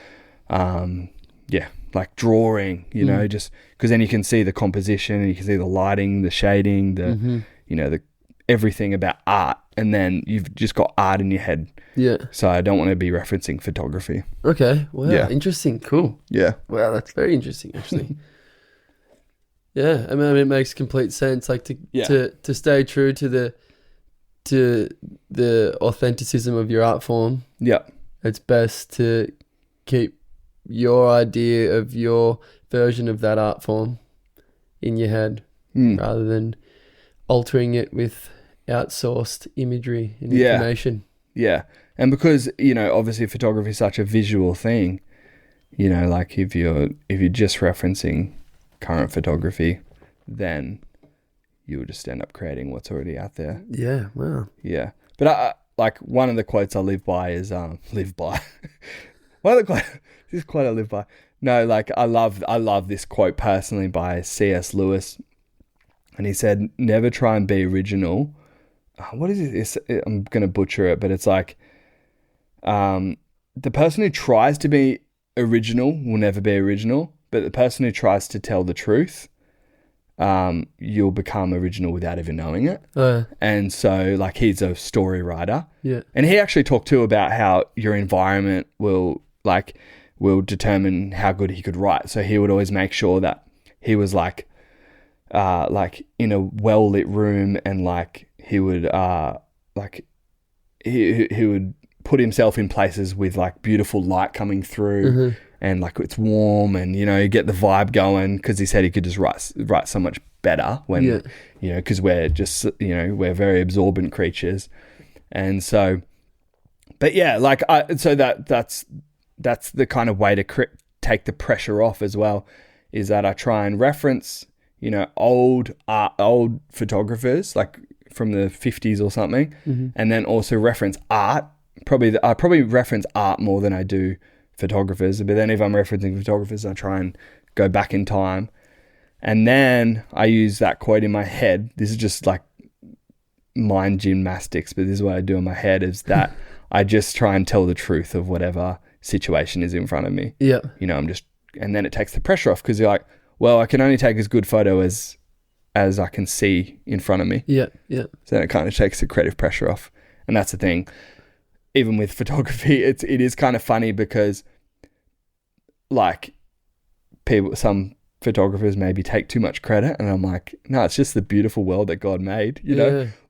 like drawing, just because then you can see the composition and you can see the lighting, the shading, the, the everything about art. And then you've just got art in your head. Yeah. So I don't want to be referencing photography. Okay. Wow. Yeah. Interesting. Cool. Yeah. Wow. That's very interesting, actually. Yeah, I mean, it makes complete sense. Like to stay true to the authenticism of your art form. Yeah, it's best to keep your idea of your version of that art form in your head, rather than altering it with outsourced imagery and information. Yeah, and because obviously photography is such a visual thing. Like if you're just referencing current photography, then you will just end up creating what's already out there. Yeah, wow. Yeah, but I like one of the quotes I live by is live by. One of the this quote I live by. No, like I love this quote personally by C.S. Lewis, and he said, "Never try and be original." What is it? I'm gonna butcher it, but it's like, the person who tries to be original will never be original, but the person who tries to tell the truth, you'll become original without even knowing it. And so, like, he's a story writer. Yeah. And he actually talked too about how your environment will determine how good he could write. So he would always make sure that he was like in a well-lit room, and like he would he would put himself in places with like beautiful light coming through, and like it's warm, and you get the vibe going, because he said he could just write so much better when because we're just we're very absorbent creatures. And so, but yeah, like that's the kind of way to take the pressure off as well, is that I try and reference old photographers like from the 50s or something, and then also reference art. I probably reference art more than I do photographers, but then if I'm referencing photographers, I try and go back in time, and then I use that quote in my head. This is just like mind gymnastics, but this is what I do in my head, is that I just try and tell the truth of whatever situation is in front of me. Yeah. And then it takes the pressure off, because you're like, well, I can only take as good photo as I can see in front of me. Yeah, yeah. So then it kind of takes the creative pressure off. And that's the thing. Even with photography, it is kind of funny, because like some photographers maybe take too much credit, and I'm like, no, it's just the beautiful world that God made,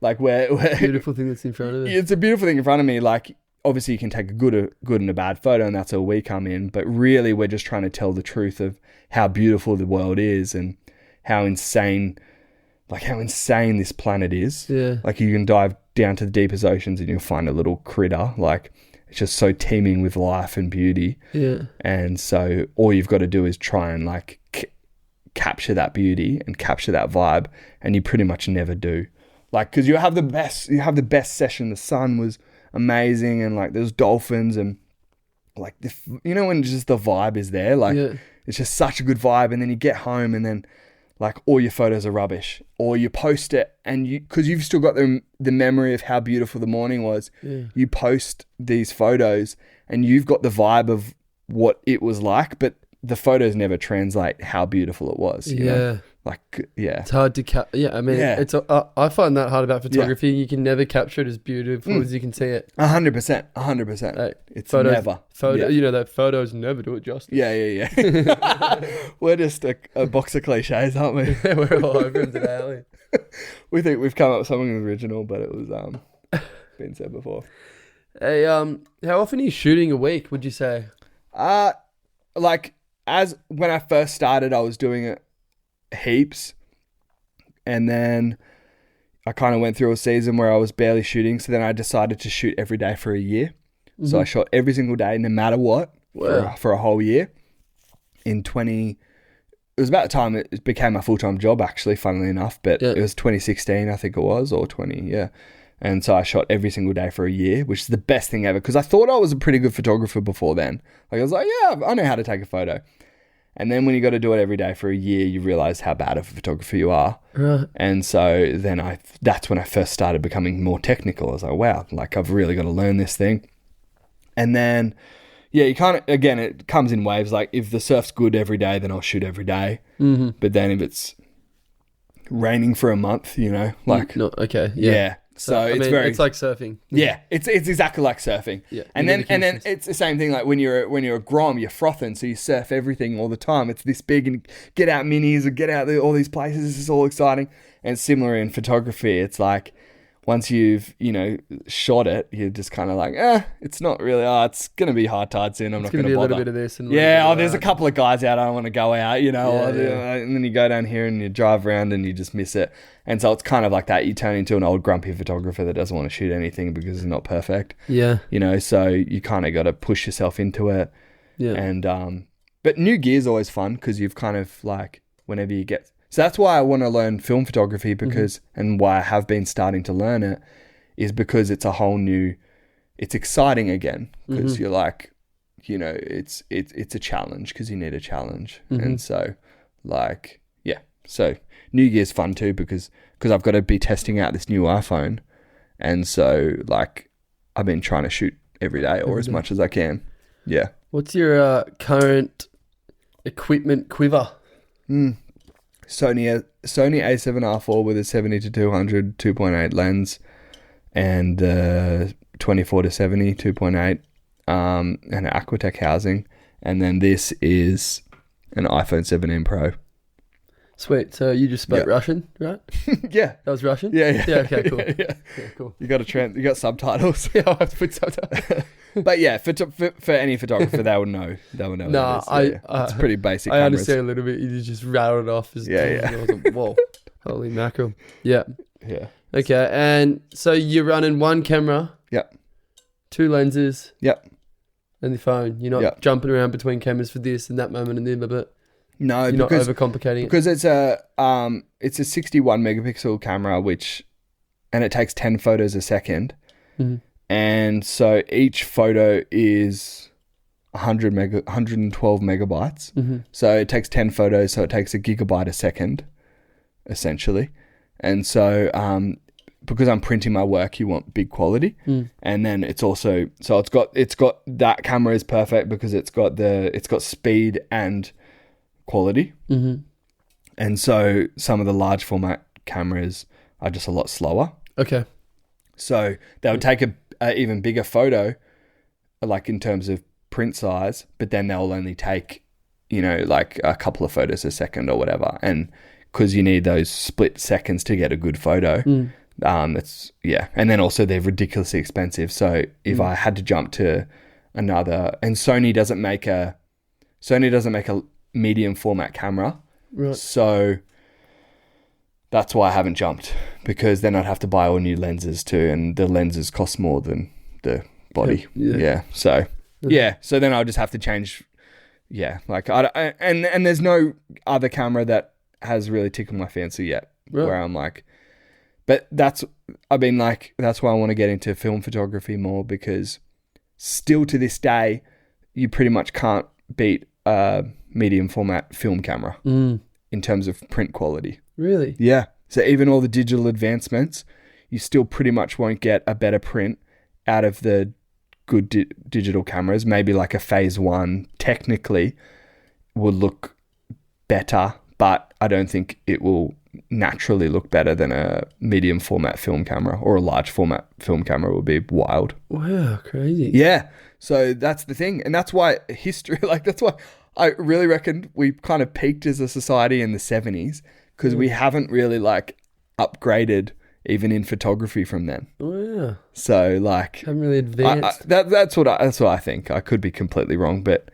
like where beautiful thing that's in front of it. It's a beautiful thing in front of me. Like, obviously you can take a good and a bad photo, and that's where we come in, but really we're just trying to tell the truth of how beautiful the world is, and how insane this planet is. Yeah. Like, you can dive down to the deepest oceans and you'll find a little critter. Like, it's just so teeming with life and beauty. Yeah. And so all you've got to do is try and like capture that beauty and capture that vibe, and you pretty much never do. Like, because you have the best session. The sun was amazing, and like there's dolphins, and like when just the vibe is there, like it's just such a good vibe. And then you get home, and then like all your photos are rubbish, or you post it, and because you've still got the memory of how beautiful the morning was, you post these photos and you've got the vibe of what it was like, but the photos never translate how beautiful it was. You know? It's hard to it's I find that hard about photography. You can never capture it as beautiful as you can see it. 100%. Like, it's photos, never. That photos never do it justice. Yeah. We're just a box of cliches, aren't we? We're all over them today, aren't we think we've come up with something original, but it was been said before. Hey, how often are you shooting a week, would you say? Like, as when I first started, I was doing it heaps, and then I kind of went through a season where I was barely shooting, so then I decided to shoot every day for a year. So I shot every single day, no matter what, for a whole year. It was about the time it became my full-time job, actually, funnily enough, but it was 2016, I think it was, or 20, and so I shot every single day for a year, which is the best thing ever, because I thought I was a pretty good photographer before then. Like, I was like, I know how to take a photo. And then when you got to do it every day for a year, you realize how bad of a photographer you are. Right. And so then that's when I first started becoming more technical. I was like, wow, like I've really got to learn this thing. And then, you can't, again, it comes in waves. Like, if the surf's good every day, then I'll shoot every day. But then if it's raining for a month, like... okay. So it's like surfing. Yeah, it's exactly like surfing. Yeah, and then it's the same thing. Like when you're a grom, you're frothing, so you surf everything all the time. It's this big, and get out minis and get out all these places. This is all exciting. And similar in photography, it's like once you've shot it, you're just kind of like, it's not really. It's gonna be high tide soon. I'm not gonna be bother. A little bit of this and there's a couple of guys out. I don't want to go out. And then you go down here and you drive around and you just miss it. And so it's kind of like that. You turn into an old grumpy photographer that doesn't want to shoot anything because it's not perfect. Yeah. So you kind of got to push yourself into it. Yeah. And but new gear is always fun because you've kind of like whenever you get. So that's why I want to learn film photography because, and why I have been starting to learn it, is because it's a whole new. It's exciting again because you're like, it's a challenge because you need a challenge, and so like so new gear's fun too because I've got to be testing out this new iPhone, and so like I've been trying to shoot every day or as much as I can. Yeah. What's your current equipment quiver? Sony A7R4 with a 70-200 2.8 lens and 24-70 2.8 and an Aquatech housing, and then this is an iPhone 17 Pro. Sweet. So you just spoke Russian, right? Yeah. That was Russian? Yeah. Yeah, okay, cool. Yeah. Cool. You got subtitles. Yeah, I'll have to put subtitles. But yeah, for any photographer, they will know. No, it's pretty basic. I cameras. understand a little bit. You just rattled it off. Yeah. I was like, whoa, holy mackerel. Yeah. Yeah. Okay, and so you're running one camera. Yep. 2 lenses. Yep. And the phone. You're not jumping around between cameras for this and that moment and then, but no, you're not overcomplicating it. Because it's a 61 megapixel camera, and it takes 10 photos a second. Mm-hmm. And so each photo is 112 megabytes. Mm-hmm. So it takes 10 photos, so it takes a gigabyte a second, essentially. And so because I'm printing my work, you want big quality. And then it's also it's got that camera is perfect because it's got speed and quality. Mm-hmm. And so some of the large format cameras are just a lot slower. Okay. So they would take a even bigger photo, like in terms of print size, but then they'll only take, like a couple of photos a second or whatever. And because you need those split seconds to get a good photo, and then also they're ridiculously expensive. So if I had to jump to another, and Sony doesn't make a medium format camera, right? So that's why I haven't jumped, because then I'd have to buy all new lenses too, and the lenses cost more than the body. Yeah. So then I'll just have to change. Yeah, like and there's no other camera that has really tickled my fancy yet, where I'm like, but that's why I want to get into film photography more, because still to this day, you pretty much can't beat a medium format film camera in terms of print quality. Really? Yeah. So even all the digital advancements, you still pretty much won't get a better print out of the good digital cameras. Maybe like a phase 1 technically will look better, but I don't think it will naturally look better than a medium format film camera, or a large format film camera would be wild. Wow, crazy. Yeah. So that's the thing. And that's why history, that's why I really reckon we kind of peaked as a society in the 70s, because we haven't really upgraded even in photography from then. Oh yeah. So haven't really advanced. That's what I think. I could be completely wrong, but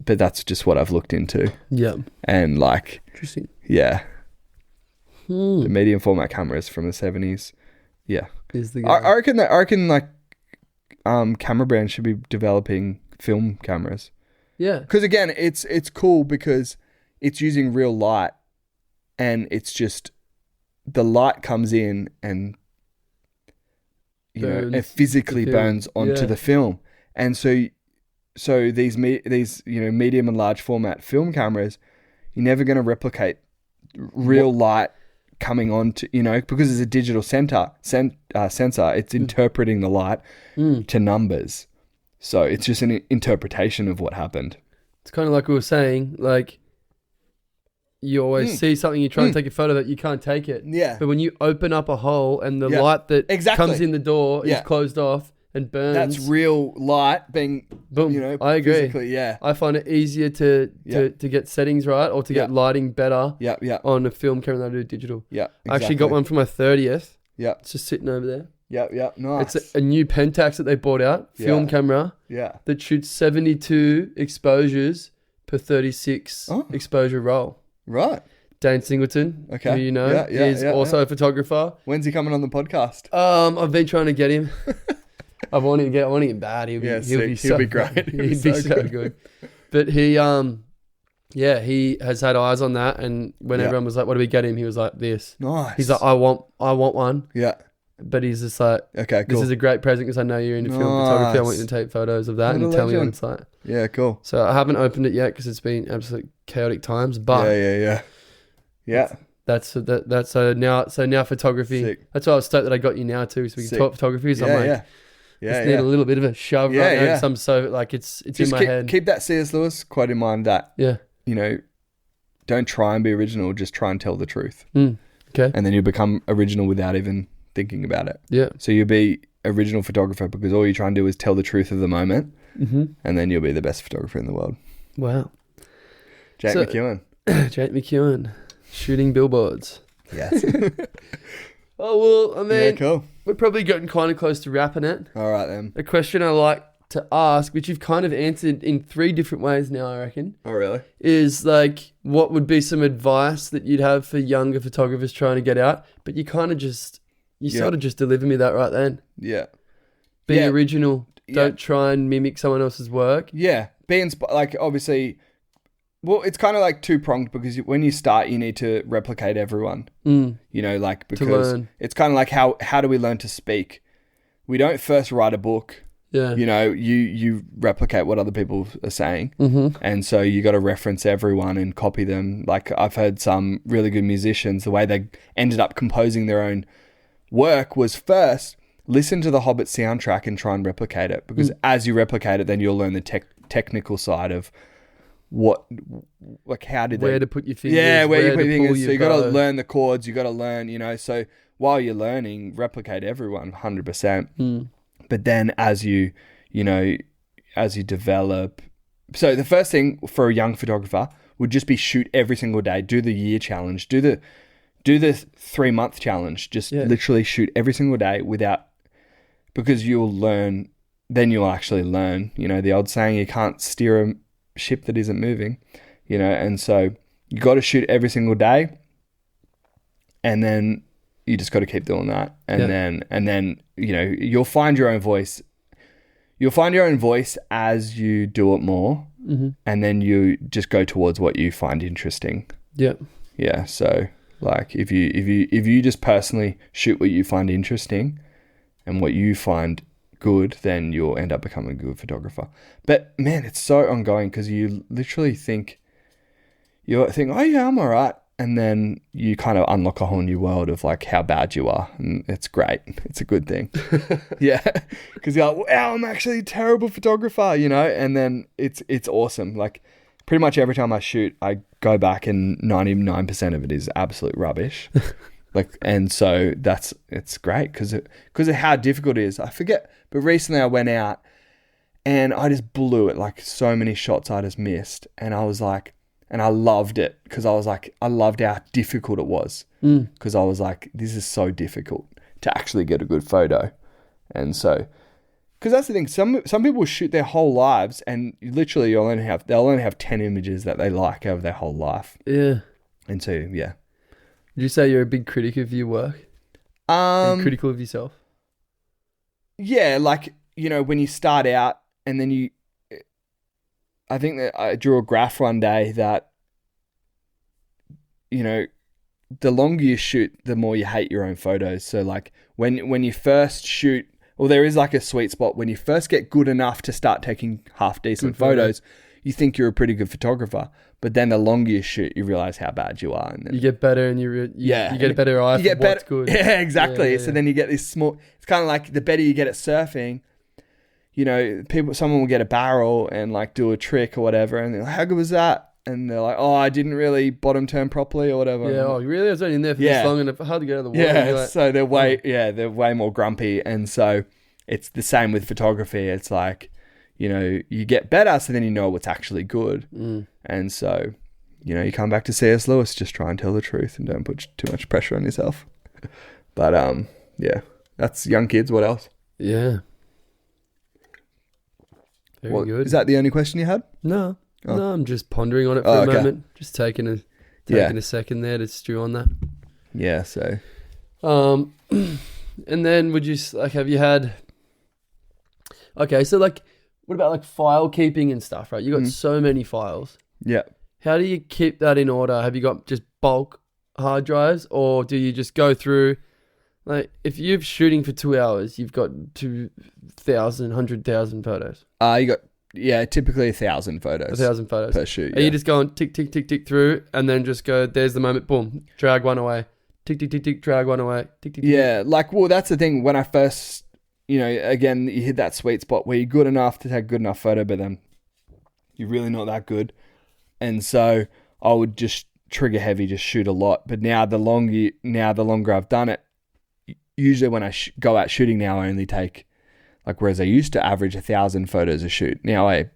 that's just what I've looked into. Yeah. And interesting. Yeah. The medium format cameras from the 70s. Yeah. Is the I reckon camera brands should be developing film cameras. Yeah. Because again, it's cool because it's using real light, and it's just the light comes in and it physically burns onto the film. And so these medium and large format film cameras, you're never going to replicate real light coming on to, because it's a digital sensor, it's interpreting the light to numbers. So it's just an interpretation of what happened. It's kind of like we were saying, you always see something, you try and take a photo that you can't take it. Yeah. But when you open up a hole and the light that comes in the door is closed off and burns. That's real light being, boom. I agree. Physically, I find it easier to get settings right or to get lighting better on a film camera than I do digital. Yeah, exactly. I actually got one for my 30th. Yeah. It's just sitting over there. Yeah, nice. It's a new Pentax that they bought out, film camera. Yeah. That shoots 72 exposures per 36 exposure roll. Right. Dane Singleton, who you know, is also a photographer. When's he coming on the podcast? I've been trying to get him. I want to get him bad. He'll be great. He'd be so good. But he has had eyes on that, and when everyone was like, "What do we get him?" He was like, "This." Nice. He's like, "I want one." Yeah. But he's just like, "Okay, cool. This is a great present because I know you're into film photography. I want you to take photos of that and tell me what it's like." Yeah, cool. So I haven't opened it yet because it's been absolute chaotic times. But yeah. That's now photography. Sick. That's why I was stoked that I got you now too, so we can talk photography. So I'm like, just need a little bit of a shove right now. I'm so like it's just in my head. Keep that C.S. Lewis quote in mind that don't try and be original, just try and tell the truth. Okay. And then you become original without even thinking about it. Yeah. So you'll be original photographer because all you try and do is tell the truth of the moment, and then you'll be the best photographer in the world. Wow. Jake McEwen. Jake McEwen. Shooting billboards. Yes. Oh, well, I mean, cool. We're probably getting kind of close to wrapping it. All right, then. A question I like to ask, which you've kind of answered in 3 different ways now, I reckon. Oh, really? Is like, what would be some advice that you'd have for younger photographers trying to get out? But you kind of just, sort of just delivered me that right then. Yeah. Be original. Don't try and mimic someone else's work. Yeah. Be inspired. Like, obviously, well, it's kind of like two-pronged because when you start, you need to replicate everyone. Because it's kind of like how do we learn to speak? We don't first write a book. Yeah. You replicate what other people are saying. Mm-hmm. And so you got to reference everyone and copy them. Like I've heard some really good musicians, the way they ended up composing their own work was first listen to the Hobbit soundtrack and try and replicate it. Because as you replicate it, then you'll learn the technical side of where to put your fingers. Yeah, where you put your fingers. So you got to learn the chords. You got to learn, so while you're learning, replicate everyone 100%. But then as you develop, so the first thing for a young photographer would just be shoot every single day, do the year challenge, do the 3-month challenge, just literally shoot every single day because you'll learn, then you'll actually learn, the old saying, you can't steer a ship that isn't moving, and so you got to shoot every single day, and then you just got to keep doing that. And then, you'll find your own voice. You'll find your own voice as you do it more. Mm-hmm. And then you just go towards what you find interesting. Yeah. Yeah. So like if you just personally shoot what you find interesting and what you find good, then you'll end up becoming a good photographer. But man, it's so ongoing because you literally think, oh yeah, I'm all right. And then you kind of unlock a whole new world of like how bad you are. And it's great. It's a good thing. Yeah. Because you're like, wow, I'm actually a terrible photographer, and then it's awesome. Like pretty much every time I shoot, I go back and 99% of it is absolute rubbish. And so it's great because of how difficult it is. I forget, but recently I went out and I just blew it. Like so many shots I just missed. And I was like, and I loved it because I was like, I loved how difficult it was because I was like, this is so difficult to actually get a good photo. And so, because that's the thing, some people shoot their whole lives and literally they'll only have 10 images that they like over their whole life. Yeah. And so, yeah. Would you say you're a big critic of your work? Critical of yourself? Yeah, like, when you start out and then I think that I drew a graph one day that, the longer you shoot, the more you hate your own photos. So like when you first shoot, well, there is like a sweet spot. When you first get good enough to start taking half decent photos, you think you're a pretty good photographer. But then the longer you shoot, you realize how bad you are. And then, you get better and you get a better eye for what's good. Yeah, exactly. So then you get this small, it's kind of like the better you get at surfing, someone will get a barrel and like do a trick or whatever. And they're like, how good was that? and they're like, oh, I didn't really bottom turn properly or whatever. Yeah, oh, really? I was only in there for this long and it's hard to get out of the water. Yeah, Like, so they're way more grumpy. And so it's the same with photography. It's like, you know, you get better, so then you know what's actually good. And so, you know, you come back to C.S. Lewis, just try and tell the truth and don't put too much pressure on yourself. But yeah, that's young kids. What else? Yeah. Very good. Is that the only question you had? No. Oh. No, I'm just pondering on it for a moment. Just taking a second there to stew on that. Yeah, so. And then would you, like, have you had... Okay, so, like, what about, like, file keeping and stuff, right? You got so many files. Yeah. How do you keep that in order? Have you got just bulk hard drives, or do you just go through, like, if you're shooting for 2 hours, you've got 2,000, 100,000 photos? You got, typically 1,000 photos. 1,000 photos per shoot. Are you just going tick, tick, tick, tick through, and then just go, there's the moment, boom, drag one away, tick, tick, tick, tick, drag one away, tick, tick, tick. Yeah, like, well, that's the thing. When I first, you know, again, you hit that sweet spot where you're good enough to take a good enough photo, but then you're really not that good. And so I would just trigger heavy, just shoot a lot. But now the longer I've done it, usually when I go out shooting now, I only take, like, whereas I used to average 1,000 photos a shoot. Now I,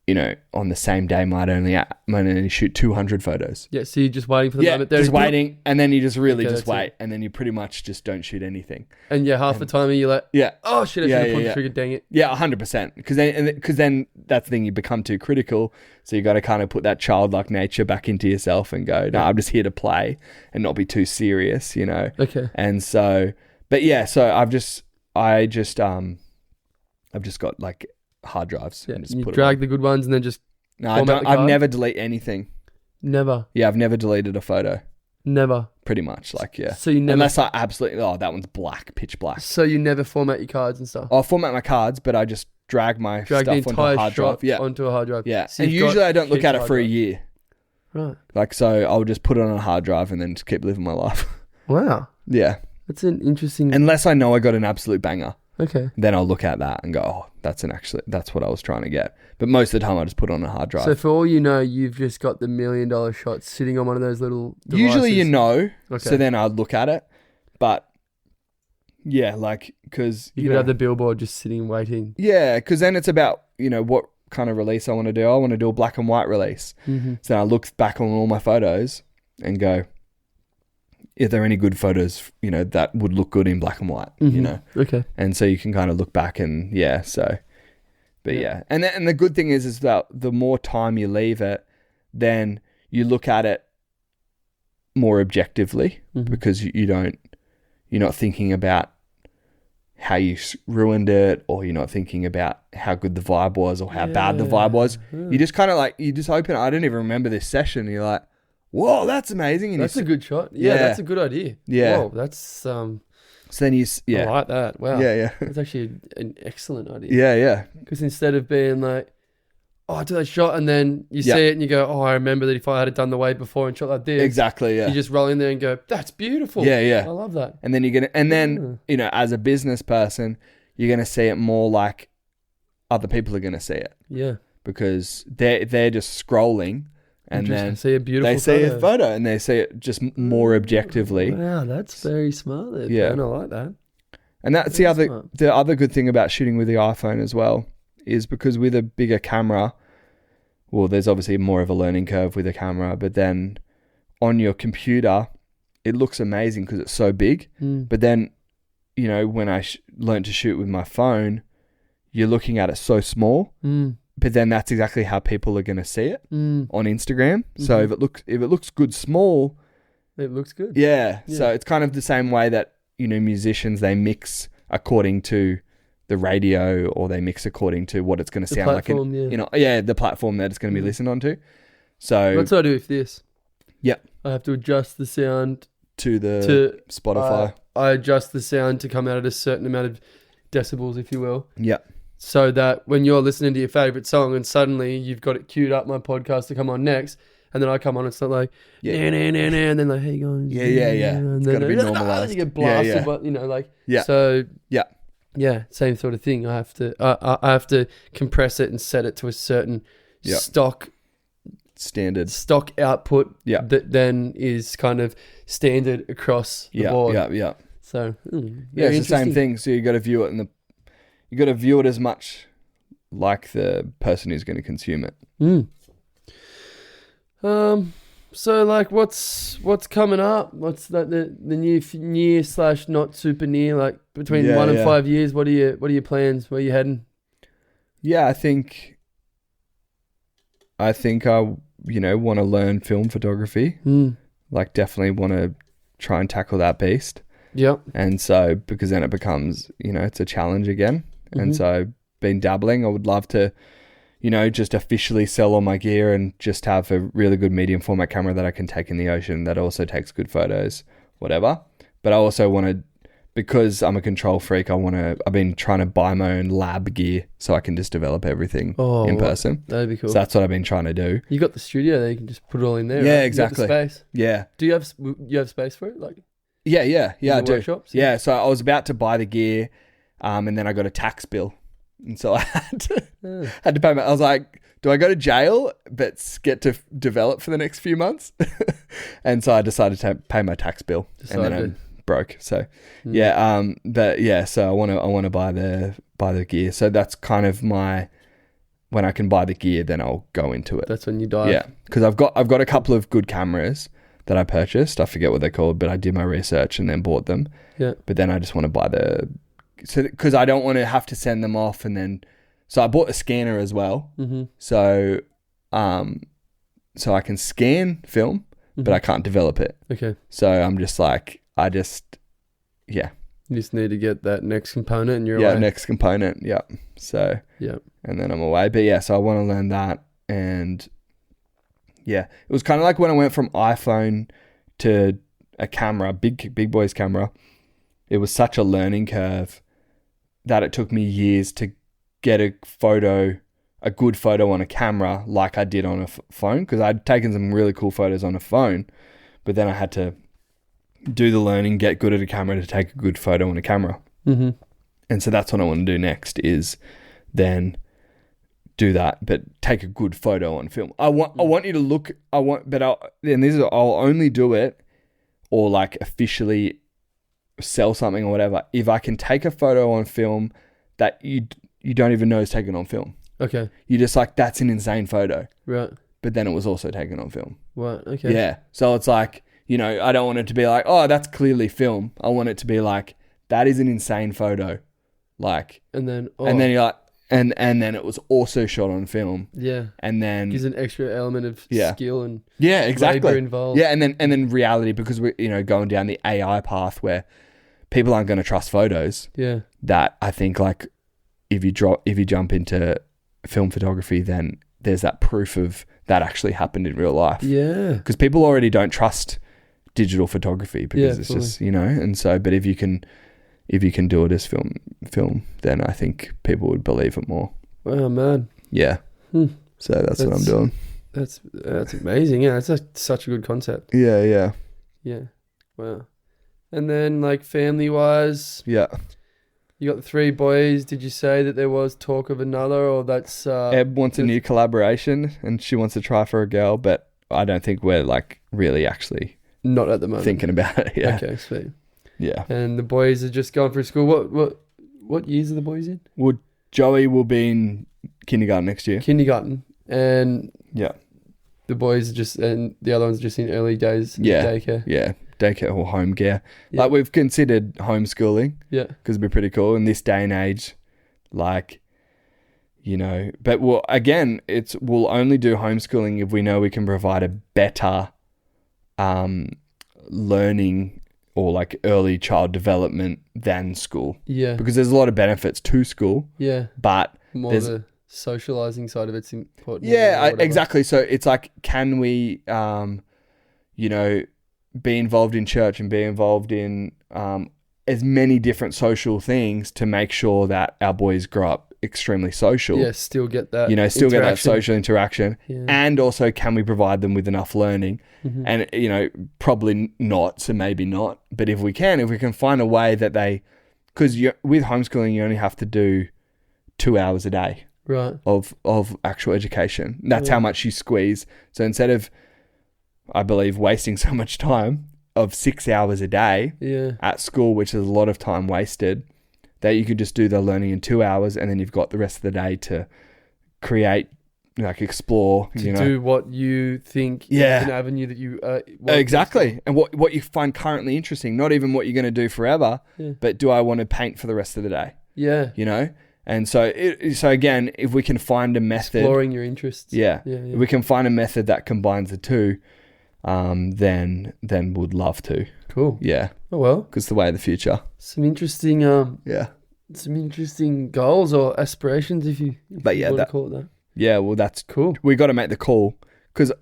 you know, on the same day might only shoot 200 photos. Yeah, so you're just waiting for the moment. Just waiting, and then you just really just wait, and then you pretty much just don't shoot anything. And half the time you're like, oh shit, I should have pulled the trigger, dang it. Yeah, 100%. Because then that's the thing, you become too critical, so you got to kind of put that childlike nature back into yourself and go, no, I'm just here to play and not be too serious, you know. Okay. And so, but yeah, so I've just got, like, hard drives. Yeah, and just you put drag the good ones and then just I've never deleted anything. Never. Yeah, I've never deleted a photo. Never. Pretty much, like, yeah. So you never, unless I absolutely, that one's black, pitch black. So you never format your cards and stuff. I'll format my cards, but I just drag my stuff onto a hard drive. Yeah, onto a hard drive. Yeah, so and usually I don't look at it for a year. Right. Like, so I'll just put it on a hard drive and then just keep living my life. Wow. Yeah. That's an interesting. Unless I know I got an absolute banger. Okay. Then I'll look at that and go, oh, that's what I was trying to get. But most of the time I just put it on a hard drive. So for all you know, you've just got the $1 million shot sitting on one of those little devices. Usually you know, so then I'd look at it. But yeah, like, because you could have the billboard just sitting waiting. Yeah, because then it's about, you know, what kind of release I want to do. I want to do a black and white release. Mm-hmm. So I look back on all my photos and go, are there any good photos, you know, that would look good in black and white, you know? Okay. And so you can kind of look back and, but yeah. And the good thing is that the more time you leave it, then you look at it more objectively because you're not thinking about how you ruined it, or you're not thinking about how good the vibe was or how bad the vibe was. You just kind of you just open it. I don't even remember this session. And you're like, whoa, that's amazing. And that's a good shot. Yeah, that's a good idea. Yeah. Whoa, that's... So then I like that. Wow. Yeah. That's actually an excellent idea. Yeah. Because instead of being like, oh, I did that shot, and then you see it and you go, oh, I remember that if I had done the way before and shot like this. Exactly, yeah. You just roll in there and go, that's beautiful. Yeah. I love that. And then you know, as a business person, you're going to see it more like other people are going to see it. Yeah. Because they're just scrolling. And then see a beautiful they see a photo and they see it just more objectively. Wow, that's very smart there, Ben. I like that. And that's the other good thing about shooting with the iPhone as well, is because with a bigger camera, well, there's obviously more of a learning curve with a camera, but then on your computer, it looks amazing because it's so big. But then, you know, when I learned to shoot with my phone, you're looking at it so small. But then that's exactly how people are going to see it on Instagram. So if it looks good small, it looks good. Yeah. So it's kind of the same way that, you know, musicians, they mix according to the radio, or they mix according to what it's going to sound like, the platform that it's going to be listened onto. So that's what I do with this. Yeah. I have to adjust the sound to Spotify. I adjust the sound to come out at a certain amount of decibels, if you will. Yeah. So that when you're listening to your favorite song and suddenly you've got it queued up, my podcast to come on next, and then I come on, it's not like, and then like, hey, you going? Yeah. And it's got to be normalized. You get blasted, but, you know, like, so, same sort of thing. I have to compress it and set it to a certain stock standard stock output Yeah. that then is kind of standard across the board. Yeah. So Yeah, it's the same thing. So you got to view it you got to view it as much like the person who's going to consume it. So like, what's coming up? What's like the new year / not super near? Like between 1 and 5 years, what are your plans? Where are you heading? Yeah, I think I want to learn film photography. Like, definitely want to try and tackle that beast. Yep. And so, because then it becomes, it's a challenge again. And so, been dabbling. I would love to, just officially sell all my gear and just have a really good medium format camera that I can take in the ocean that also takes good photos, whatever. But I also want to, because I'm a control freak, I've been trying to buy my own lab gear so I can just develop everything in person. That'd be cool. So that's what I've been trying to do. You got the studio there, you can just put it all in there. Yeah, right? exactly. You got the space. Yeah. Do you have space for it? Like, Yeah, I do. Workshops? Yeah, so I was about to buy the gear, and then I got a tax bill. And so I had to pay I was like, do I go to jail but get to develop for the next few months? And so I decided to pay my tax bill. And then I'm broke. So so I want to buy the gear. So that's kind of when I can buy the gear, then I'll go into it. That's when you dive. Yeah, because I've got a couple of good cameras that I purchased. I forget what they're called, but I did my research and then bought them. Yeah. But then I just want to buy because I don't want to have to send them off, and then so I bought a scanner as well. So so I can scan film, but I can't develop it. Okay. So I'm just like, you just need to get that next component and you're away. Next component. Yeah. So and then I'm away. But so I want to learn that. And it was kind of like when I went from iPhone to a camera, big boy's camera. It was such a learning curve that it took me years to get a good photo on a camera like I did on a phone, because I'd taken some really cool photos on a phone, but then I had to do the learning, get good at a camera to take a good photo on a camera. And so that's what I want to do next, is then do that, but take a good photo on film. I want you to look, I'll only do it or like officially sell something or whatever if I can take a photo on film that you don't even know is taken on film. Okay. You're just like, that's an insane photo. Right. But then it was also taken on film. Right. Okay. Yeah. So it's like, I don't want it to be like, oh, that's clearly film. I want it to be like, that is an insane photo. Like, and then you're like, and then it was also shot on film. Yeah. And then gives an extra element of skill and exactly labor involved. Yeah. And then reality, because we're going down the AI path where people aren't going to trust photos. Yeah. That I think, like, if you jump into film photography, then there's that proof of that actually happened in real life. Yeah. Because people already don't trust digital photography because it's just, and so, but if you can do it as film, then I think people would believe it more. Wow, man. Yeah. So that's what I'm doing. That's amazing. Yeah. It's such a good concept. Yeah. Yeah. Yeah. Wow. And then, like, family-wise, you got the 3 boys. Did you say that there was talk of another, or that's... Eb wants a new collaboration, and she wants to try for a girl, but I don't think we're, like, really actually... Not at the moment. Thinking about it, yeah. Okay, sweet. Yeah. And the boys are just going through school. What years are the boys in? Well, Joey will be in kindergarten next year. Kindergarten. And... Yeah. The boys are just... And the other one's just in early days. Daycare. Yeah. Daycare or home care. Yeah. Like, we've considered homeschooling. Yeah. Because it'd be pretty cool in this day and age. Like, but we'll only do homeschooling if we know we can provide a better learning or like early child development than school. Yeah. Because there's a lot of benefits to school. Yeah. But more the socializing side of it's important. Yeah, exactly. So it's like, can we, be involved in church and be involved in as many different social things to make sure that our boys grow up extremely social. Yeah, still get that. Get that social interaction. Yeah. And also, can we provide them with enough learning? Mm-hmm. And, probably not, so maybe not. But if we can find a way that because with homeschooling, you only have to do 2 hours a day. of actual education. That's how much you squeeze. So instead of, I believe, wasting so much time of 6 hours a day at school, which is a lot of time wasted, that you could just do the learning in 2 hours, and then you've got the rest of the day to create, like explore, to do what you think is an avenue that you exactly, and what you find currently interesting, not even what you're going to do forever, but do I want to paint for the rest of the day? You know. And so again, if we can find a method, exploring your interests, if we can find a method that combines the two, then would love to. Cool. Yeah. Oh well, because the way of the future. Some interesting some interesting goals or aspirations, if you want to call it that. Yeah, well, that's cool. We got to make the call because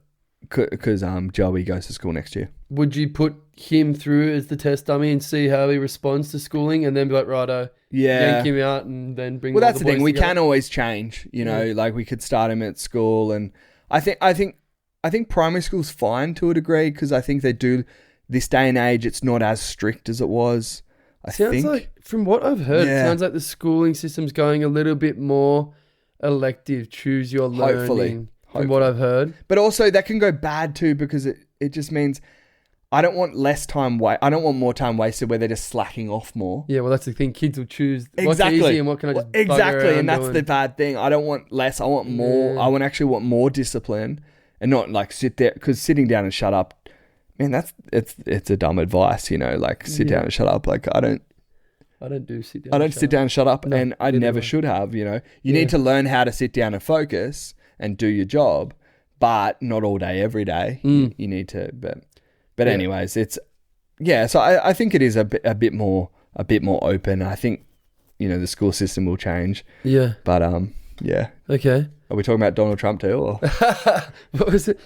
Joey goes to school next year. Would you put him through as the test dummy and see how he responds to schooling, and then be like, righto, yank him out, and then bring? Well, that's the thing. We together? Can always change. You know, like we could start him at school, and I think primary school's fine to a degree because I think they do this day and age. It's not as strict as it was. I think, like, from what I've heard, it sounds like the schooling system's going a little bit more elective, choose your learning. Hopefully. From what I've heard. But also that can go bad too, because it just means I don't want less time. I don't want more time wasted where they're just slacking off more. Yeah, well, that's the thing. Kids will choose what's easy and what can I just exactly, and that's the bad thing. I don't want less. I want more. Yeah. I want more discipline, and not like sit there, because sitting down and shut up, man, it's a dumb advice. You know, like sit down and shut up. Like I don't sit down and shut up, and I never should have. You know, you need to learn how to sit down and focus and do your job, but not all day, every day. You need to, but anyways, it's, so I think it is a bit more open. I think, you know, the school system will change. Yeah. But, Okay. Are we talking about Donald Trump too? Or? What was it?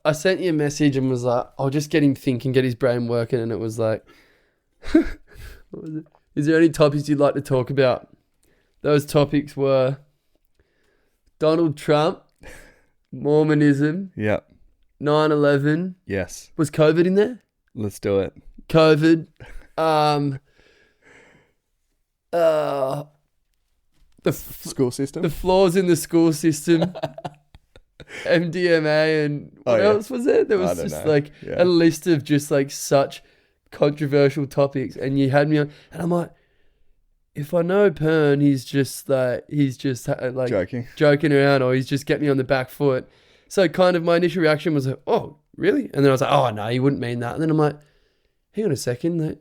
I sent you a message and was like, I'll just get him thinking, get his brain working. And it was like, what was it? Is there any topics you'd like to talk about? Those topics were Donald Trump, Mormonism. Yep. 9/11. Yes. Was COVID in there? Let's do it. COVID. The school system. The flaws in the school system. MDMA and what else was there? There was just a list of just like such controversial topics, and you had me on, and I'm like, if I know Pern, he's just joking around, or he's just getting me on the back foot. So kind of my initial reaction was like, oh, really? And then I was like, oh, no, he wouldn't mean that. And then I'm like, hang on a second,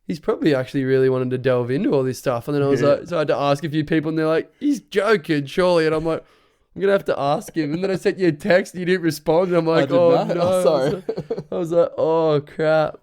he's probably actually really wanted to delve into all this stuff. And then I was like, so I had to ask a few people, and they're like, he's joking, surely. And I'm like, I'm going to have to ask him. And then I sent you a text, and you didn't respond. And I'm like, oh, no. Oh, sorry. I was like, oh, crap.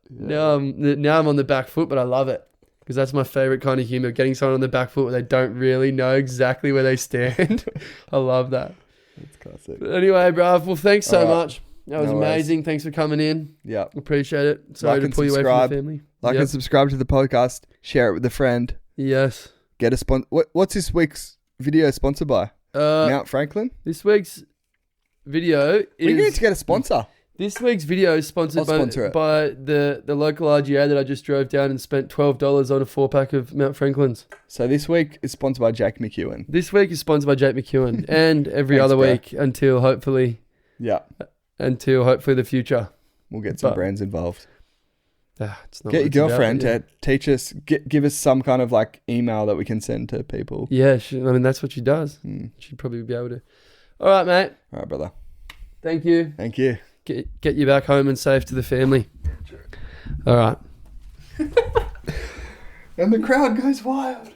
Now I'm on the back foot, but I love it. Because that's my favorite kind of humor, getting someone on the back foot where they don't really know exactly where they stand. I love that. That's classic. But anyway, bruv, well, thanks so much. That was amazing. Worries. Thanks for coming in. Yeah. Appreciate it. Sorry to pull you away from the family. Like and subscribe to the podcast. Share it with a friend. Yes. Get a sponsor. What's this week's video sponsored by? Mount Franklin? This week's video is... We need to get a sponsor. This week's video is sponsored by the local RGA that I just drove down and spent $12 on a 4-pack of Mount Franklins. So this week is sponsored by Jake McEwen. This week is sponsored by Jake McEwen. And every other week until hopefully the future. We'll get some brands involved. It's not get your girlfriend to teach us, give us some kind of like email that we can send to people. Yeah, that's what she does. She'd probably be able to. All right, mate. All right, brother. Thank you. Thank you. Get you back home and safe to the family. All right. And the crowd goes wild.